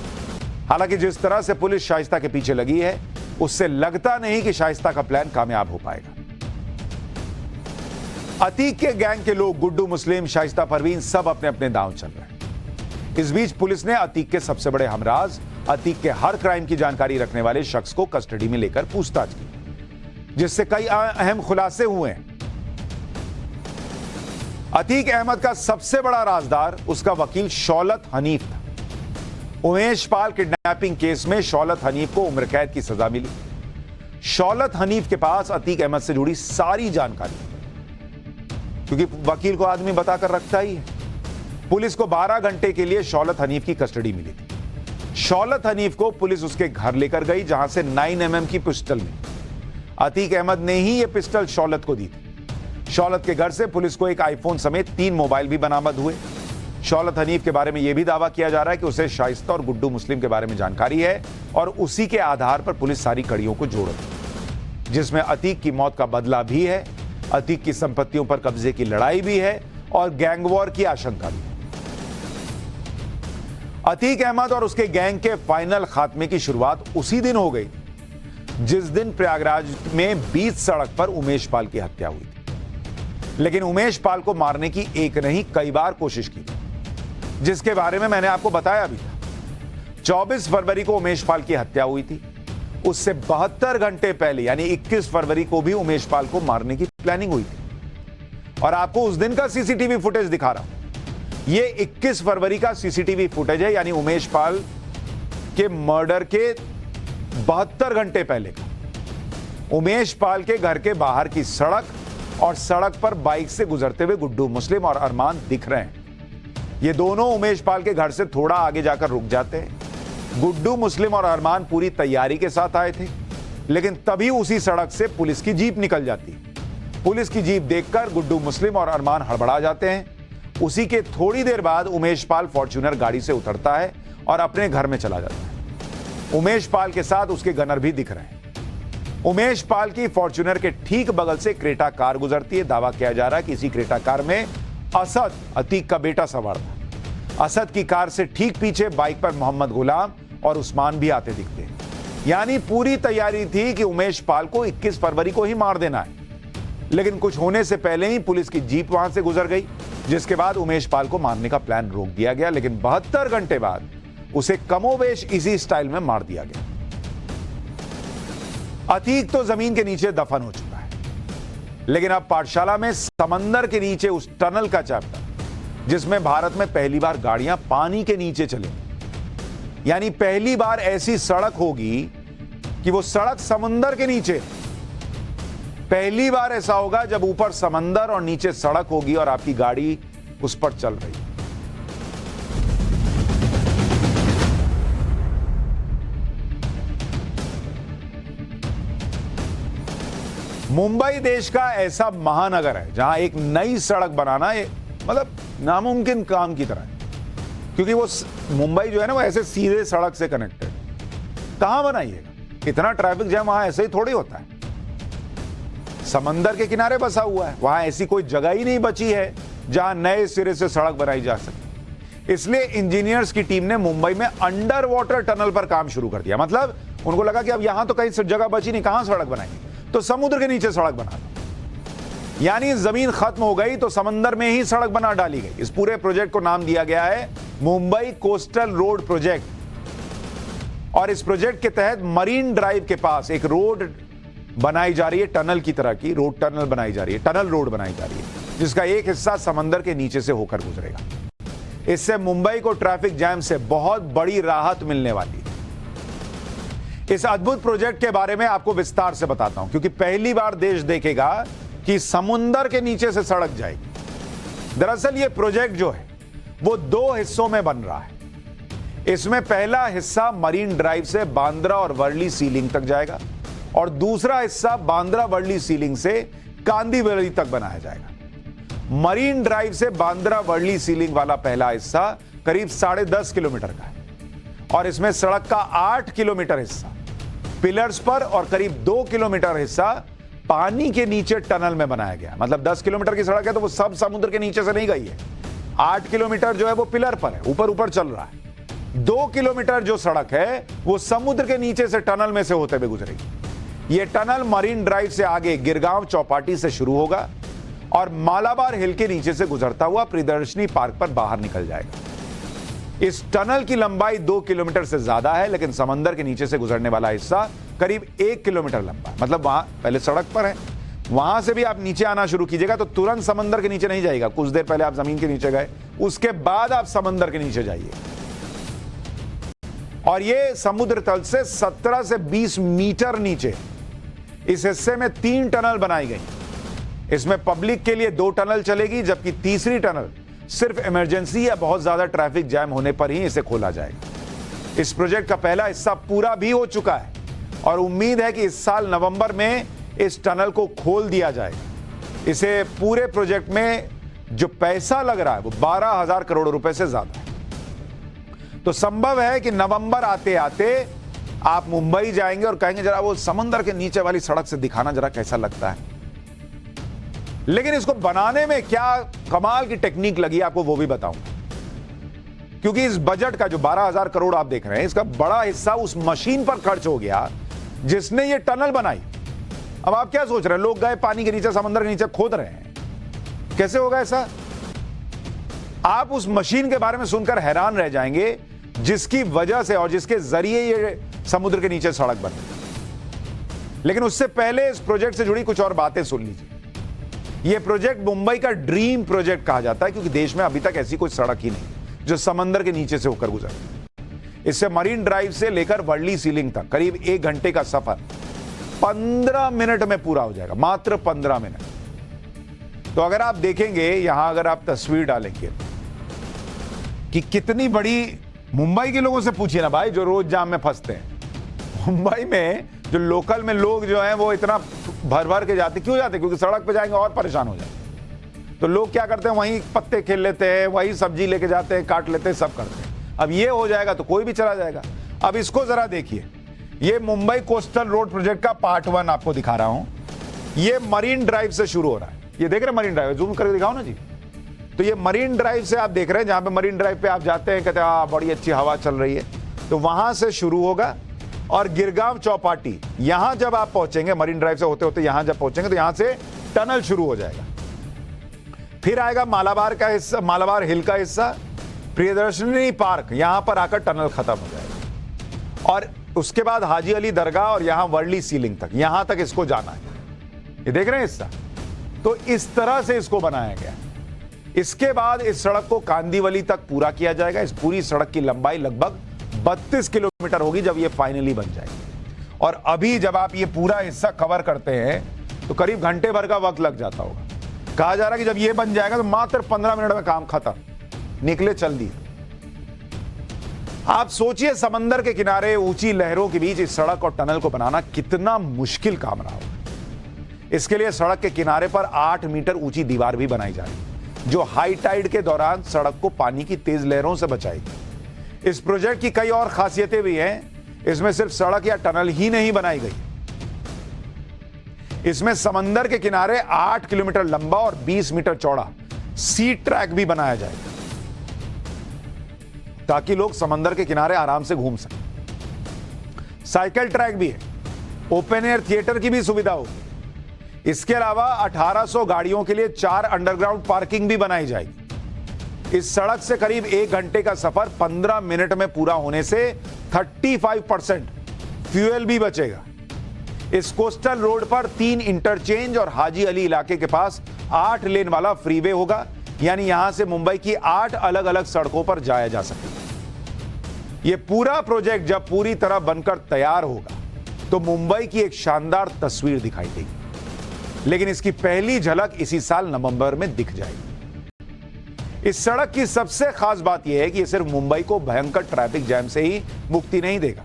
A: हालांकि जिस तरह से पुलिस शाइस्ता के पीछे लगी है, उससे लगता नहीं कि शाइस्ता का प्लान कामयाब हो पाएगा। अतीक के गैंग के लोग गुड्डू मुस्लिम, शाइस्ता परवीन सब अपने अपने दांव चल रहे हैं। इस बीच पुलिस ने अतीक के सबसे बड़े हमराज, अतीक के हर क्राइम की जानकारी रखने वाले शख्स को कस्टडी में लेकर पूछताछ की, जिससे कई अहम खुलासे हुए हैं। अतीक अहमद का सबसे बड़ा राजदार उसका वकील शौलत हनीफ था। उमेश पाल किडनैपिंग केस में शौलत हनीफ को उम्र कैद की सजा मिली। शौलत हनीफ के पास अतीक अहमद से जुड़ी सारी जानकारी, क्योंकि वकील को आदमी बताकर रखता ही है। पुलिस को 12 घंटे के लिए शौलत हनीफ की कस्टडी मिली थी। शौलत हनीफ को पुलिस उसके घर लेकर गई, जहां से 9mm की पिस्टल मिली। अतीक अहमद ने ही यह पिस्टल शौलत को दी थी। शौलत के घर से पुलिस को एक आईफोन समेत 3 मोबाइल भी बरामद हुए। शौलत हनीफ के बारे में यह भी दावा किया जा रहा है कि उसे शाइस्ता और गुड्डू मुस्लिम के बारे में जानकारी है और उसी के आधार पर पुलिस सारी कड़ियों को जोड़ रही है, जिसमें अतीक की मौत का बदला भी है, अतीक की संपत्तियों पर कब्जे की लड़ाई भी है और गैंगवॉर की आशंका भी है। अतीक अहमद और उसके गैंग के फाइनल खात्मे की शुरुआत उसी दिन हो गई जिस दिन प्रयागराज में बीच सड़क पर उमेश पाल की हत्या हुई थी। लेकिन उमेश पाल को मारने की एक नहीं कई बार कोशिश की, जिसके बारे में मैंने आपको बताया भी था। 24 फरवरी को उमेश पाल की हत्या हुई थी। उससे 72 घंटे पहले यानी 21 फरवरी को भी उमेश पाल को मारने की प्लानिंग हुई थी। और आपको उस दिन का सीसीटीवी फुटेज दिखा रहा हूं। यह 21 फरवरी का सीसीटीवी फुटेज है, यानी उमेश पाल के मर्डर के 72 घंटे पहले का। उमेश पाल के घर के बाहर की सड़क और सड़क पर बाइक से गुजरते हुए गुड्डू मुस्लिम और अरमान दिख रहे हैं। ये दोनों उमेश पाल के घर से थोड़ा आगे जाकर रुक जाते हैं। गुड्डू मुस्लिम और अरमान पूरी तैयारी के साथ आए थे, लेकिन तभी उसी सड़क से पुलिस की जीप निकल जाती है। पुलिस की जीप देखकर गुड्डू मुस्लिम और अरमान हड़बड़ा जाते हैं। उसी के थोड़ी देर बाद उमेश पाल फॉर्च्यूनर गाड़ी से उतरता है और अपने घर में चला जाता है। उमेश पाल के साथ उसके गनर भी दिख रहे हैं। उमेश पाल की फॉर्च्यूनर के ठीक बगल से क्रेटा कार गुजरती है। दावा किया जा रहा है कि इसी क्रेटा कार में असद, अतीक का बेटा, सवार था। असद की कार से ठीक पीछे बाइक पर मोहम्मद गुलाम और उस्मान भी आते दिखते हैं। यानी पूरी तैयारी थी कि उमेश पाल को 21 फरवरी को ही मार देना है। लेकिन कुछ होने से पहले ही पुलिस की जीप वहां से गुजर गई, जिसके बाद उमेश पाल को मारने का प्लान रोक दिया गया। लेकिन 72 घंटे बाद उसे कमोबेश इसी स्टाइल में मार दिया गया। अतीक तो जमीन के नीचे दफन हो चुका है, लेकिन अब पाठशाला में समंदर के नीचे उस टनल का चैप्टर, जिसमें भारत में पहली बार गाड़ियां पानी के नीचे चलेंगी। यानी पहली बार ऐसी सड़क होगी कि वो सड़क समंदर के नीचे। पहली बार ऐसा होगा जब ऊपर समंदर और नीचे सड़क होगी और आपकी गाड़ी उस पर चल रही है। मुंबई देश का ऐसा महानगर है जहां एक नई सड़क बनाना मतलब नामुमकिन काम की तरह है, क्योंकि वो मुंबई जो है ना वो ऐसे सीधे सड़क से कनेक्टेड। कहां बनाइएगा? इतना ट्रैफिक जैम वहां ऐसे ही थोड़ी होता है। समंदर के किनारे बसा हुआ है, वहां ऐसी कोई जगह ही नहीं बची है जहां नए सिरे से सड़क बनाई जा सके। इसलिए इंजीनियर्स की टीम ने मुंबई में अंडर वाटर टनल पर काम शुरू कर दिया। मतलब उनको लगा कि अब यहां तो कहीं जगह बची नहीं, कहां सड़क बनाएंगे, तो समुद्र के नीचे सड़क बना दो। यानी जमीन खत्म हो गई तो समंदर में ही सड़क बना डाली गई। इस पूरे प्रोजेक्ट को नाम दिया गया है मुंबई कोस्टल रोड प्रोजेक्ट। और इस प्रोजेक्ट के तहत मरीन ड्राइव के पास एक रोड बनाई जा रही है, टनल की तरह की रोड टनल बनाई जा रही है, टनल रोड बनाई जा रही है, जिसका एक हिस्सा समंदर के नीचे से होकर गुजरेगा। इससे मुंबई को ट्रैफिक जैम से बहुत बड़ी राहत मिलने वाली है। इस अद्भुत प्रोजेक्ट के बारे में आपको विस्तार से बताता हूं, क्योंकि पहली बार देश देखेगा कि समुंदर के नीचे से सड़क जाएगी। दरअसल यह प्रोजेक्ट जो है वो 2 हिस्सों में बन रहा है। इसमें पहला हिस्सा मरीन ड्राइव से बांद्रा और वर्ली सीलिंग तक जाएगा और दूसरा हिस्सा बांद्रा वर्ली सीलिंग से कांदीवली तक बनाया जाएगा। मरीन ड्राइव से बांद्रा वर्ली सीलिंग वाला पहला हिस्सा करीब 10.5 किलोमीटर का है और इसमें सड़क का 8 किलोमीटर हिस्सा पिलर्स पर और करीब 2 किलोमीटर हिस्सा पानी के नीचे टनल में बनाया गया। मतलब 10 किलोमीटर की सड़क है तो वो सब समुद्र के नीचे से नहीं गई है। 8 किलोमीटर जो है वो पिलर पर है, ऊपर ऊपर चल रहा है। 2 किलोमीटर जो सड़क है वो समुद्र के नीचे से टनल में से होते हुए गुजरेगी। ये टनल मरीन ड्राइव से आगे गिरगांव चौपाटी से शुरू होगा और मालाबार हिल के नीचे से गुजरता हुआ प्रियदर्शनी पार्क पर बाहर निकल जाएगा। इस टनल की लंबाई 2 किलोमीटर से ज्यादा है, लेकिन समंदर के नीचे से गुजरने वाला हिस्सा करीब 1 किलोमीटर लंबा है। मतलब वहां पहले सड़क पर है, वहां से भी आप नीचे आना शुरू कीजिएगा तो तुरंत समंदर के नीचे नहीं जाएगा। कुछ देर पहले आप जमीन के नीचे गए, उसके बाद आप समंदर के नीचे जाइए। और ये समुद्र तल से 17 से 20 मीटर नीचे इस हिस्से में 3 टनल बनाई गई। इसमें पब्लिक के लिए 2 टनल चलेगी, जबकि तीसरी टनल सिर्फ इमरजेंसी या बहुत ज्यादा ट्रैफिक जैम होने पर ही इसे खोला जाएगा। इस प्रोजेक्ट का पहला हिस्सा पूरा भी हो चुका है और उम्मीद है कि इस साल नवंबर में इस टनल को खोल दिया जाएगा। इसे पूरे प्रोजेक्ट में जो पैसा लग रहा है वो 12,000 करोड़ रुपए से ज्यादा है। तो संभव है कि नवंबर आते आते आप मुंबई जाएंगे और कहेंगे जरा वो समंदर के नीचे वाली सड़क से दिखाना जरा कैसा लगता है। लेकिन इसको बनाने में क्या कमाल की टेक्निक लगी आपको वो भी बताऊंगा, क्योंकि इस बजट का जो 12,000 करोड़ आप देख रहे हैं इसका बड़ा हिस्सा उस मशीन पर खर्च हो गया जिसने ये टनल बनाई। अब आप क्या सोच रहे हैं, लोग गए पानी के नीचे समंदर के नीचे खोद रहे हैं, कैसे होगा ऐसा? आप उस मशीन के बारे में सुनकर हैरान रह जाएंगे जिसकी वजह से और जिसके जरिए ये समुद्र के नीचे सड़क बनी। लेकिन उससे पहले इस प्रोजेक्ट से जुड़ी कुछ और बातें सुन लीजिए। यह प्रोजेक्ट मुंबई का ड्रीम प्रोजेक्ट कहा जाता है, क्योंकि देश में अभी तक ऐसी कोई सड़क ही नहीं जो समंदर के नीचे से होकर गुजरती। इससे मरीन ड्राइव से लेकर वर्ली सीलिंग तक करीब 1 घंटे का सफर 15 मिनट में पूरा हो जाएगा, मात्र 15 मिनट। तो अगर आप देखेंगे यहां, अगर आप तस्वीर डालेंगे कि कितनी बड़ी, मुंबई के लोगों से पूछिए ना भाई जो रोज जाम में फंसते हैं। मुंबई में जो लोकल में लोग जो हैं वो इतना भर भर के जाते, क्यों जाते? क्योंकि सड़क पे जाएंगे और परेशान हो जाएंगे। तो लोग क्या करते हैं, वहीं पत्ते खेल लेते हैं, वहीं सब्जी लेके जाते हैं, काट लेते हैं, सब करते हैं। अब ये हो जाएगा तो कोई भी चला जाएगा। अब इसको जरा देखिए, ये मुंबई कोस्टल रोड प्रोजेक्ट का पार्ट 1 आपको दिखा रहा हूं। ये मरीन ड्राइव से शुरू हो रहा है, ये देख रहे हैं मरीन ड्राइव, जूम करके दिखाओ ना जी। तो ये मरीन ड्राइव से आप देख रहे हैं, जहां पे मरीन ड्राइव पे आप जाते हैं, कहते हैं बड़ी अच्छी हवा चल रही है, तो वहां से शुरू होगा और गिरगांव चौपाटी, यहां जब आप पहुंचेंगे, मरीन ड्राइव से होते होते यहां जब पहुंचेंगे तो यहां से टनल शुरू हो जाएगा। फिर आएगा मालाबार का हिस्सा, मालाबार हिल का हिस्सा, प्रियदर्शनी पार्क, यहां पर आकर टनल खत्म हो जाएगा और उसके बाद हाजी अली दरगाह और यहां वर्ली सीलिंग तक, यहां तक इसको जाना है। ये देख रहे हैं हिस्सा, तो इस तरह से इसको बनाया गया। इसके बाद इस सड़क को कांदीवली तक पूरा किया जाएगा। इस पूरी सड़क की लंबाई लगभग 32 किलोमीटर होगी जब ये फाइनली बन जाएगी। और अभी जब आप ये पूरा हिस्सा कवर करते हैं तो करीब घंटे भर का वक्त लग जाता होगा। कहा जा रहा है कि जब ये बन जाएगा तो मात्र 15 मिनट में काम खत्म, निकले चल दिए। आप सोचिए समंदर के किनारे ऊंची लहरों के बीच इस सड़क और टनल को बनाना कितना मुश्किल काम रहा होगा। इसके लिए सड़क के किनारे पर 8 मीटर ऊंची दीवार भी बनाई जा रही है जो हाई टाइड के दौरान सड़क को पानी की तेज लहरों से बचाएगी। इस प्रोजेक्ट की कई और खासियतें भी हैं। इसमें सिर्फ सड़क या टनल ही नहीं बनाई गई, इसमें समंदर के किनारे 8 किलोमीटर लंबा और 20 मीटर चौड़ा सी ट्रैक भी बनाया जाएगा ताकि लोग समंदर के किनारे आराम से घूम सकें। साइकिल ट्रैक भी है, ओपन एयर थिएटर की भी सुविधा होगी। इसके अलावा 1800 गाड़ियों के लिए 4 अंडरग्राउंड पार्किंग भी बनाई जाएगी। इस सड़क से करीब 1 घंटे का सफर 15 मिनट में पूरा होने से 35% फ्यूल भी बचेगा। इस कोस्टल रोड पर 3 इंटरचेंज और हाजी अली इलाके के पास 8 लेन वाला फ्रीवे होगा, यानी यहां से मुंबई की 8 अलग अलग सड़कों पर जाया जा सकेगा। यह पूरा प्रोजेक्ट जब पूरी तरह बनकर तैयार होगा तो मुंबई की एक शानदार तस्वीर दिखाई देगी, लेकिन इसकी पहली झलक इसी साल नवंबर में दिख जाएगी। इस सड़क की सबसे खास बात यह है कि यह सिर्फ मुंबई को भयंकर ट्रैफिक जैम से ही मुक्ति नहीं देगा,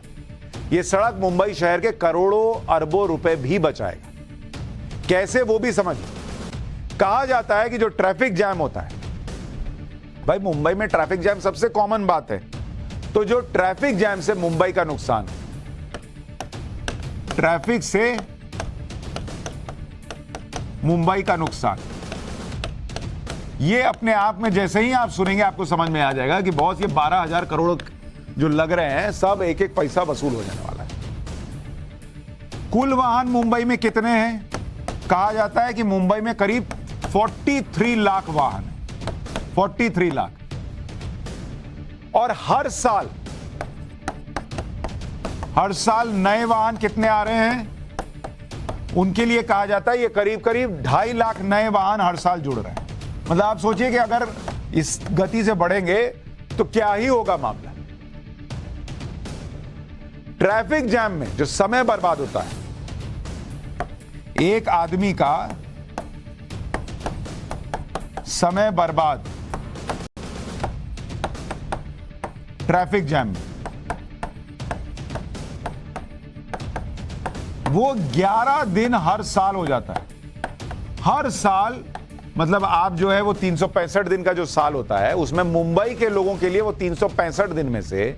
A: यह सड़क मुंबई शहर के करोड़ों अरबों रुपए भी बचाएगा। कैसे, वो भी समझिए। कहा जाता है कि जो ट्रैफिक जैम होता है, भाई मुंबई में ट्रैफिक जैम सबसे कॉमन बात है, तो जो ट्रैफिक जैम से मुंबई का नुकसान है, ट्रैफिक से मुंबई का नुकसान, ये अपने आप में जैसे ही आप सुनेंगे आपको समझ में आ जाएगा कि बहुत ये 12,000 करोड़ जो लग रहे हैं सब एक एक पैसा वसूल हो जाने वाला है। कुल वाहन मुंबई में कितने हैं? कहा जाता है कि मुंबई में करीब 43 लाख वाहन है, 43 लाख। और हर साल नए वाहन कितने आ रहे हैं? उनके लिए कहा जाता है ये करीब करीब 2.5 लाख नए वाहन हर साल जुड़ रहे हैं। मतलब आप सोचिए कि अगर इस गति से बढ़ेंगे तो क्या ही होगा मामला। ट्रैफिक जैम में जो समय बर्बाद होता है, एक आदमी का समय बर्बाद ट्रैफिक जैम में, वो 11 दिन हर साल हो जाता है। हर साल मतलब आप जो है वो 365 दिन का जो साल होता है, उसमें मुंबई के लोगों के लिए वो 365 दिन में से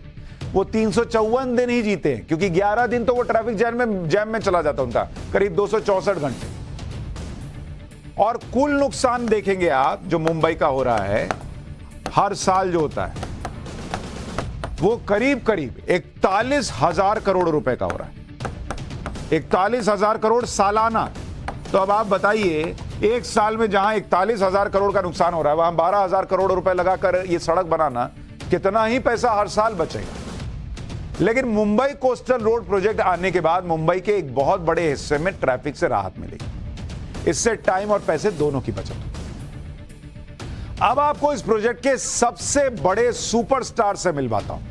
A: वो 354 दिन ही जीते हैं, क्योंकि 11 दिन तो वो ट्रैफिक जैम में चला जाता उनका, करीब 264 घंटे। और कुल नुकसान देखेंगे आप जो मुंबई का हो रहा है हर साल जो होता है, वो करीब करीब 41,000 करोड़ रुपए का हो रहा है। 41,000 करोड़ सालाना। तो अब आप बताइए, एक साल में जहां 41,000 करोड़ का नुकसान हो रहा है, वहां 12,000 करोड़ रुपए लगाकर ये सड़क बनाना, कितना ही पैसा हर साल बचेगा। लेकिन मुंबई कोस्टल रोड प्रोजेक्ट आने के बाद मुंबई के एक बहुत बड़े हिस्से में ट्रैफिक से राहत मिलेगी। इससे टाइम और पैसे दोनों की बचत होगी। अब आपको इस प्रोजेक्ट के सबसे बड़े सुपरस्टार से मिलवाता हूं,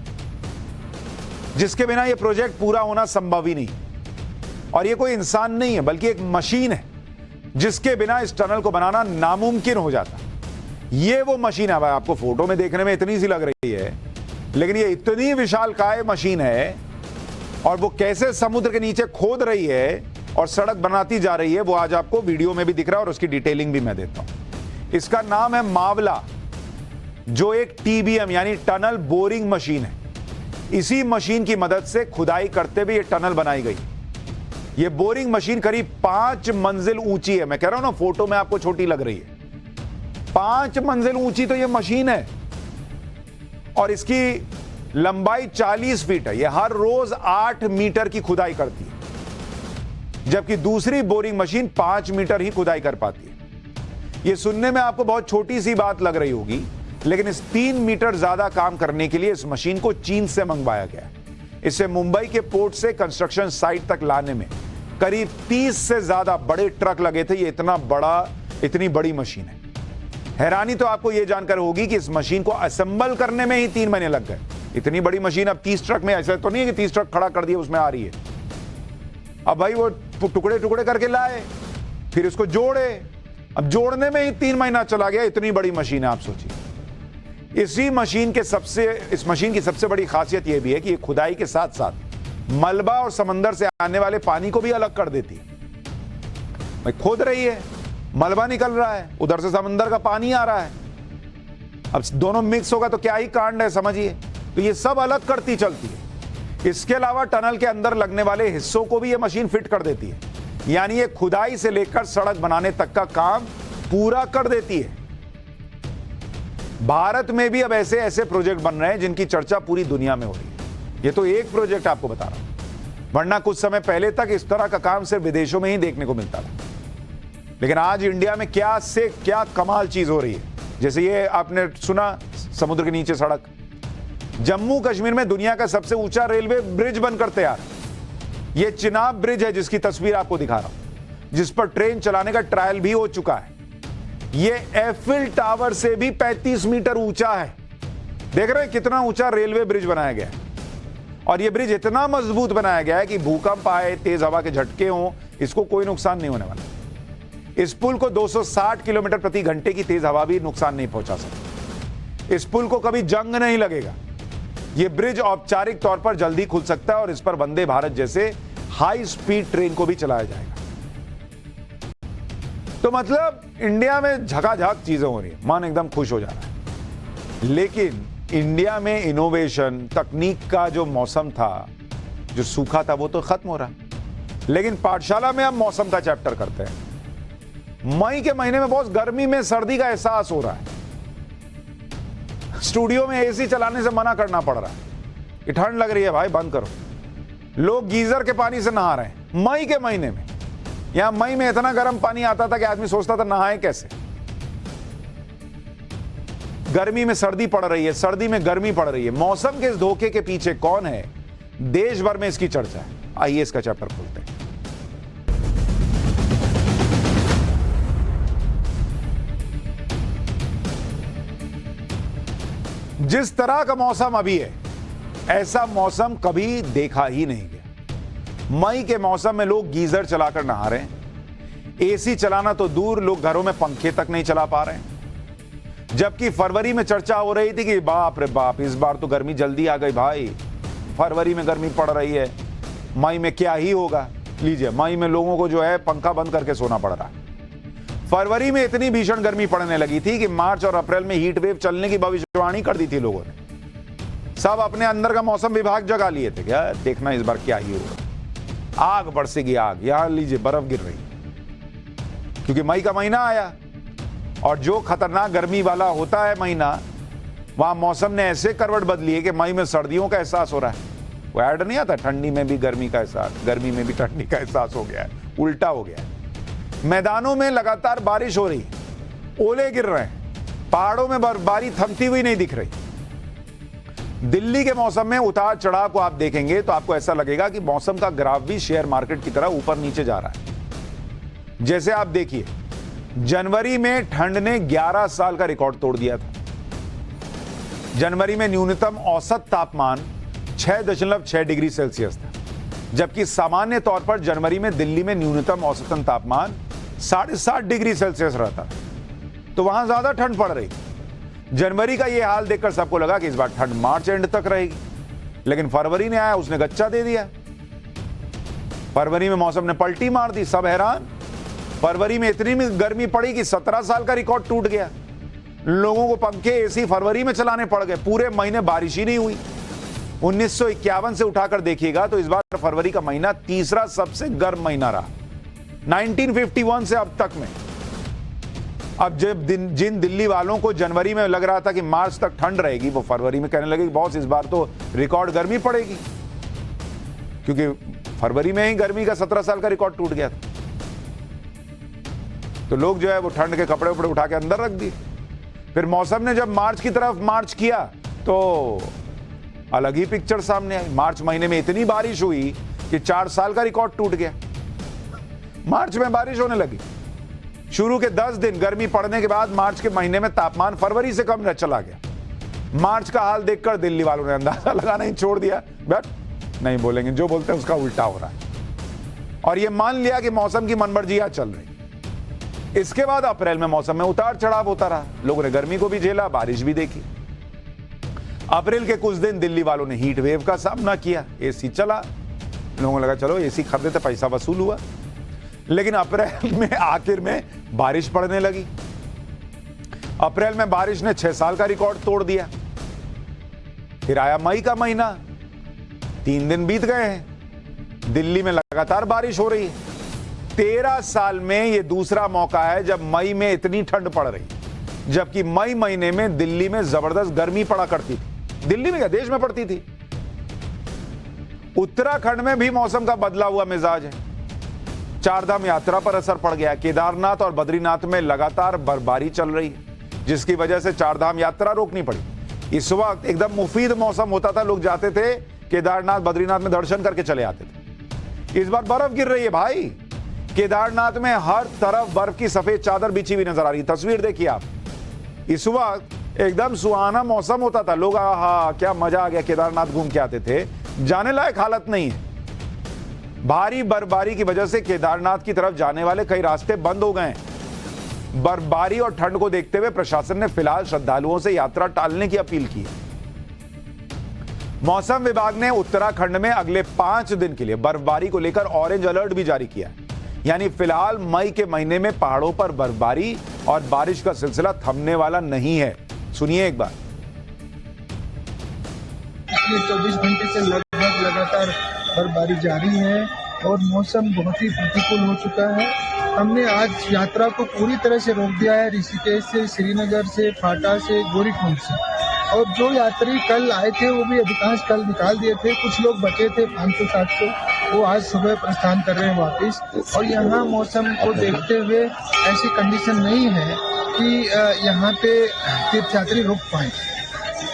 A: जिसके बिना यह प्रोजेक्ट पूरा होना संभव ही नहीं। और यह कोई इंसान नहीं है, बल्कि एक मशीन है, जिसके बिना इस टनल को बनाना नामुमकिन हो जाता। ये वो मशीन है, आपको फोटो में देखने में इतनी सी लग रही है, लेकिन ये इतनी विशालकाय मशीन है, और वो कैसे समुद्र के नीचे खोद रही है और सड़क बनाती जा रही है, वो आज आपको वीडियो में भी दिख रहा है और उसकी डिटेलिंग भी मैं देता हूं। इसका नाम है मावला, जो एक TBM यानी टनल बोरिंग मशीन है। इसी मशीन की मदद से खुदाई करते हुए ये टनल बनाई गई। ये बोरिंग मशीन करीब 5 मंजिल ऊंची है। मैं कह रहा हूं ना, फोटो में आपको छोटी लग रही है, 5 मंजिल ऊंची तो ये मशीन है, और इसकी लंबाई 40 फीट है। यह हर रोज 8 मीटर की खुदाई करती है, जबकि दूसरी बोरिंग मशीन 5 मीटर ही खुदाई कर पाती है। यह सुनने में आपको बहुत छोटी सी बात लग रही होगी, लेकिन इस 3 मीटर ज्यादा काम करने के लिए इस मशीन को चीन से मंगवाया गया है। इसे मुंबई के पोर्ट से कंस्ट्रक्शन साइट तक लाने में करीब 30 से ज्यादा बड़े ट्रक लगे थे। ये इतनी बड़ी मशीन है। हैरानी तो आपको यह जानकर होगी कि इस मशीन को असेंबल करने में ही 3 महीने लग गए। इतनी बड़ी मशीन अब 30 ट्रक में, ऐसा तो नहीं है कि 30 ट्रक खड़ा कर दिए उसमें आ रही है। अब भाई वो टुकड़े टुकड़े करके लाए, फिर उसको जोड़े, अब जोड़ने में ही 3 महीना चला गया। इतनी बड़ी मशीन है, आप सोचिए। इस मशीन की सबसे बड़ी खासियत यह भी है कि ये खुदाई के साथ साथ मलबा और समंदर से आने वाले पानी को भी अलग कर देती है। भाई खोद रही है, मलबा निकल रहा है, उधर से समंदर का पानी आ रहा है, अब दोनों मिक्स होगा तो क्या ही कांड है, समझिए। तो ये सब अलग करती चलती है। इसके अलावा टनल के अंदर लगने वाले हिस्सों को भी ये मशीन फिट कर देती है। यानी ये खुदाई से लेकर सड़क बनाने तक का काम पूरा कर देती है। भारत में भी अब ऐसे ऐसे प्रोजेक्ट बन रहे हैं जिनकी चर्चा पूरी दुनिया में हो रही है। ये तो एक प्रोजेक्ट आपको बता रहा हूं, वरना कुछ समय पहले तक इस तरह का काम सिर्फ विदेशों में ही देखने को मिलता था। लेकिन आज इंडिया में क्या से क्या कमाल चीज हो रही है। जैसे ये आपने सुना, समुद्र के नीचे सड़क। जम्मू कश्मीर में दुनिया का सबसे ऊंचा रेलवे ब्रिज बनकर तैयार। यह चिनाब ब्रिज है जिसकी तस्वीर आपको दिखा रहा हूं, जिस पर ट्रेन चलाने का ट्रायल भी हो चुका है। यह एफिल टावर से भी 35 मीटर ऊंचा है। देख रहे हैं कितना ऊंचा रेलवे ब्रिज बनाया गया है। और यह ब्रिज इतना मजबूत बनाया गया है कि भूकंप आए, तेज हवा के झटके हों, इसको कोई नुकसान नहीं होने वाला। इस पुल को 260 किलोमीटर प्रति घंटे की तेज हवा भी नुकसान नहीं पहुंचा सकती। इस पुल को कभी जंग नहीं लगेगा। यह ब्रिज औपचारिक तौर पर जल्दी खुल सकता है और इस पर वंदे भारत जैसे हाई स्पीड ट्रेन को भी चलाया जाएगा। तो मतलब इंडिया में झकाझक चीजें हो रही है, मन एकदम खुश हो जा रहा है। लेकिन इंडिया में इनोवेशन, तकनीक का जो मौसम था, जो सूखा था, वो तो खत्म हो रहा। लेकिन पाठशाला में अब मौसम का चैप्टर करते हैं। मई के महीने में बहुत गर्मी में सर्दी का एहसास हो रहा है। स्टूडियो में एसी चलाने से मना करना पड़ रहा है कि ठंड लग रही है भाई, बंद करो। लोग गीजर के पानी से नहा रहे हैं मई के महीने में। यहां मई में इतना गर्म पानी आता था कि आदमी सोचता था नहाए कैसे। गर्मी में सर्दी पड़ रही है, सर्दी में गर्मी पड़ रही है। मौसम के इस धोखे के पीछे कौन है, देश भर में इसकी चर्चा है। आइए इसका चैप्टर खोलते हैं। जिस तरह का मौसम अभी है, ऐसा मौसम कभी देखा ही नहीं गया। मई के मौसम में लोग गीजर चलाकर नहा रहे हैं। एसी चलाना तो दूर, लोग घरों में पंखे तक नहीं चला पा रहे हैं। जबकि फरवरी में चर्चा हो रही थी कि बाप रे बाप, इस बार तो गर्मी जल्दी आ गई भाई, फरवरी में गर्मी पड़ रही है, मई में क्या ही होगा। लीजिए, मई में लोगों को जो है पंखा बंद करके सोना पड़ रहा है। फरवरी में इतनी भीषण गर्मी पड़ने लगी थी कि मार्च और अप्रैल में हीट वेव चलने की भविष्यवाणी कर दी थी लोगों ने। सब अपने अंदर का मौसम विभाग जगा लिए थे, क्या देखना इस बार क्या ही होगा। आग बरसेगी आग, यहां लीजिए बर्फ गिर रही, क्योंकि मई का महीना आया। और जो खतरनाक गर्मी वाला होता है महीना, वहां मौसम ने ऐसे करवट बदली है कि मई में सर्दियों का एहसास हो रहा है। वो ऐड नहीं आता, ठंडी में भी गर्मी का एहसास, गर्मी में भी ठंडी का एहसास हो गया है, उल्टा हो गया है। मैदानों में लगातार बारिश हो रही, ओले गिर रहे हैं, पहाड़ों में बर्फबारी थमती हुई नहीं दिख रही। दिल्ली के मौसम में उतार चढ़ाव को आप देखेंगे तो आपको ऐसा लगेगा कि मौसम का ग्राफ भी शेयर मार्केट की तरह ऊपर नीचे जा रहा है। जैसे आप देखिए, जनवरी में ठंड ने 11 साल का रिकॉर्ड तोड़ दिया था। जनवरी में न्यूनतम औसत तापमान 6.6 डिग्री सेल्सियस था, जबकि सामान्य तौर पर जनवरी में दिल्ली में न्यूनतम औसतन तापमान 7.5 डिग्री सेल्सियस रहता। तो वहां ज्यादा ठंड पड़ रही। जनवरी का यह हाल देखकर सबको लगा कि इस बार ठंड मार्च एंड तक रहेगी। लेकिन फरवरी ने आया, उसने गच्चा दे दिया। फरवरी में मौसम ने पलटी मार दी, सब हैरान। फरवरी में इतनी गर्मी पड़ी कि 17 साल का रिकॉर्ड टूट गया। लोगों को पंखे, एसी फरवरी में चलाने पड़ गए। पूरे महीने बारिश ही नहीं हुई। 1951 से उठाकर देखिएगा तो इस बार फरवरी का महीना तीसरा सबसे गर्म महीना रहा 1951 से अब तक में। अब जब जिन दिल्ली वालों को जनवरी में लग रहा था कि मार्च तक ठंड रहेगी, वो फरवरी में कहने लगे कि बॉस इस बार तो रिकॉर्ड गर्मी पड़ेगी, क्योंकि फरवरी में ही गर्मी का 17 साल का रिकॉर्ड टूट गया था। तो लोग जो है वो ठंड के कपड़े उपड़े उठा के अंदर रख दिए। फिर मौसम ने जब मार्च की तरफ मार्च किया तो अलग ही पिक्चर सामने आई। मार्च महीने में इतनी बारिश हुई कि 4 साल का रिकॉर्ड टूट गया। मार्च में बारिश होने लगी। शुरू के 10 दिन गर्मी पड़ने के बाद मार्च के महीने में तापमान फरवरी से कम चला गया। मार्च का हाल देखकर दिल्ली वालों ने अंदाजा लगाना ही छोड़ दिया। बट नहीं बोलेंगे, जो बोलते हैं उसका उल्टा हो रहा है। और यह मान लिया कि मौसम की मनमर्जियां चल रही। इसके बाद अप्रैल में मौसम में उतार चढ़ाव होता रहा। लोगों ने गर्मी को भी झेला, बारिश भी देखी। अप्रैल के कुछ दिन दिल्ली वालों ने हीट वेव का सामना किया। एसी चला, लोगों को लगा चलो एसी खरीदे तो पैसा वसूल हुआ। लेकिन अप्रैल में आखिर में बारिश पड़ने लगी। अप्रैल में बारिश ने 6 साल का रिकॉर्ड तोड़ दिया। फिर आया मई का महीना, 3 दिन बीत गए हैं, दिल्ली में लगातार बारिश हो रही है। 13 साल में ये दूसरा मौका है जब मई में इतनी ठंड पड़ रही, जबकि मई महीने में दिल्ली में जबरदस्त गर्मी पड़ा करती थी। दिल्ली में क्या, देश में पड़ती थी। उत्तराखंड में भी मौसम का बदला हुआ मिजाज है। चारधाम यात्रा पर असर पड़ गया। केदारनाथ और बद्रीनाथ में लगातार बर्फबारी चल रही है, जिसकी वजह से चारधाम यात्रा रोकनी पड़ी। इस वक्त एकदम मुफीद मौसम होता था, लोग जाते थे केदारनाथ बद्रीनाथ में दर्शन करके चले आते थे। इस बार बर्फ गिर रही है भाई। केदारनाथ में हर तरफ बर्फ की सफेद चादर बिछी हुई नजर आ रही है। तस्वीर देखिए आप, इस वक्त एकदम सुहाना मौसम होता था, लोग आहा क्या मजा आ गया, केदारनाथ घूम के आते थे। जाने लायक हालत नहीं है। भारी बर्फबारी की वजह से केदारनाथ की तरफ जाने वाले कई रास्ते बंद हो गए। बर्फबारी और ठंड को देखते हुए प्रशासन ने फिलहाल श्रद्धालुओं से यात्रा टालने की अपील की है। मौसम विभाग ने उत्तराखंड में अगले 5 दिन के लिए बर्फबारी को लेकर ऑरेंज अलर्ट भी जारी किया है। यानी फिलहाल मई के महीने में पहाड़ों पर बर्फबारी और बारिश का सिलसिला थमने वाला नहीं है। सुनिए एक बार।
B: पिछले 24 घंटे से लगभग लगातार बर्फबारी जारी है और मौसम बहुत ही प्रतिकूल हो चुका है। हमने आज यात्रा को पूरी तरह से रोक दिया है, ऋषिकेश से, श्रीनगर से, फाटा से, गौरीकुंड से। और जो यात्री कल आए थे वो भी अधिकांश कल निकाल दिए थे। कुछ लोग बचे थे 500-700, वो आज सुबह प्रस्थान कर रहे हैं वापस। और यहाँ मौसम को देखते हुए ऐसी कंडीशन नहीं है कि यहाँ पे तीर्थयात्री रुक पाए।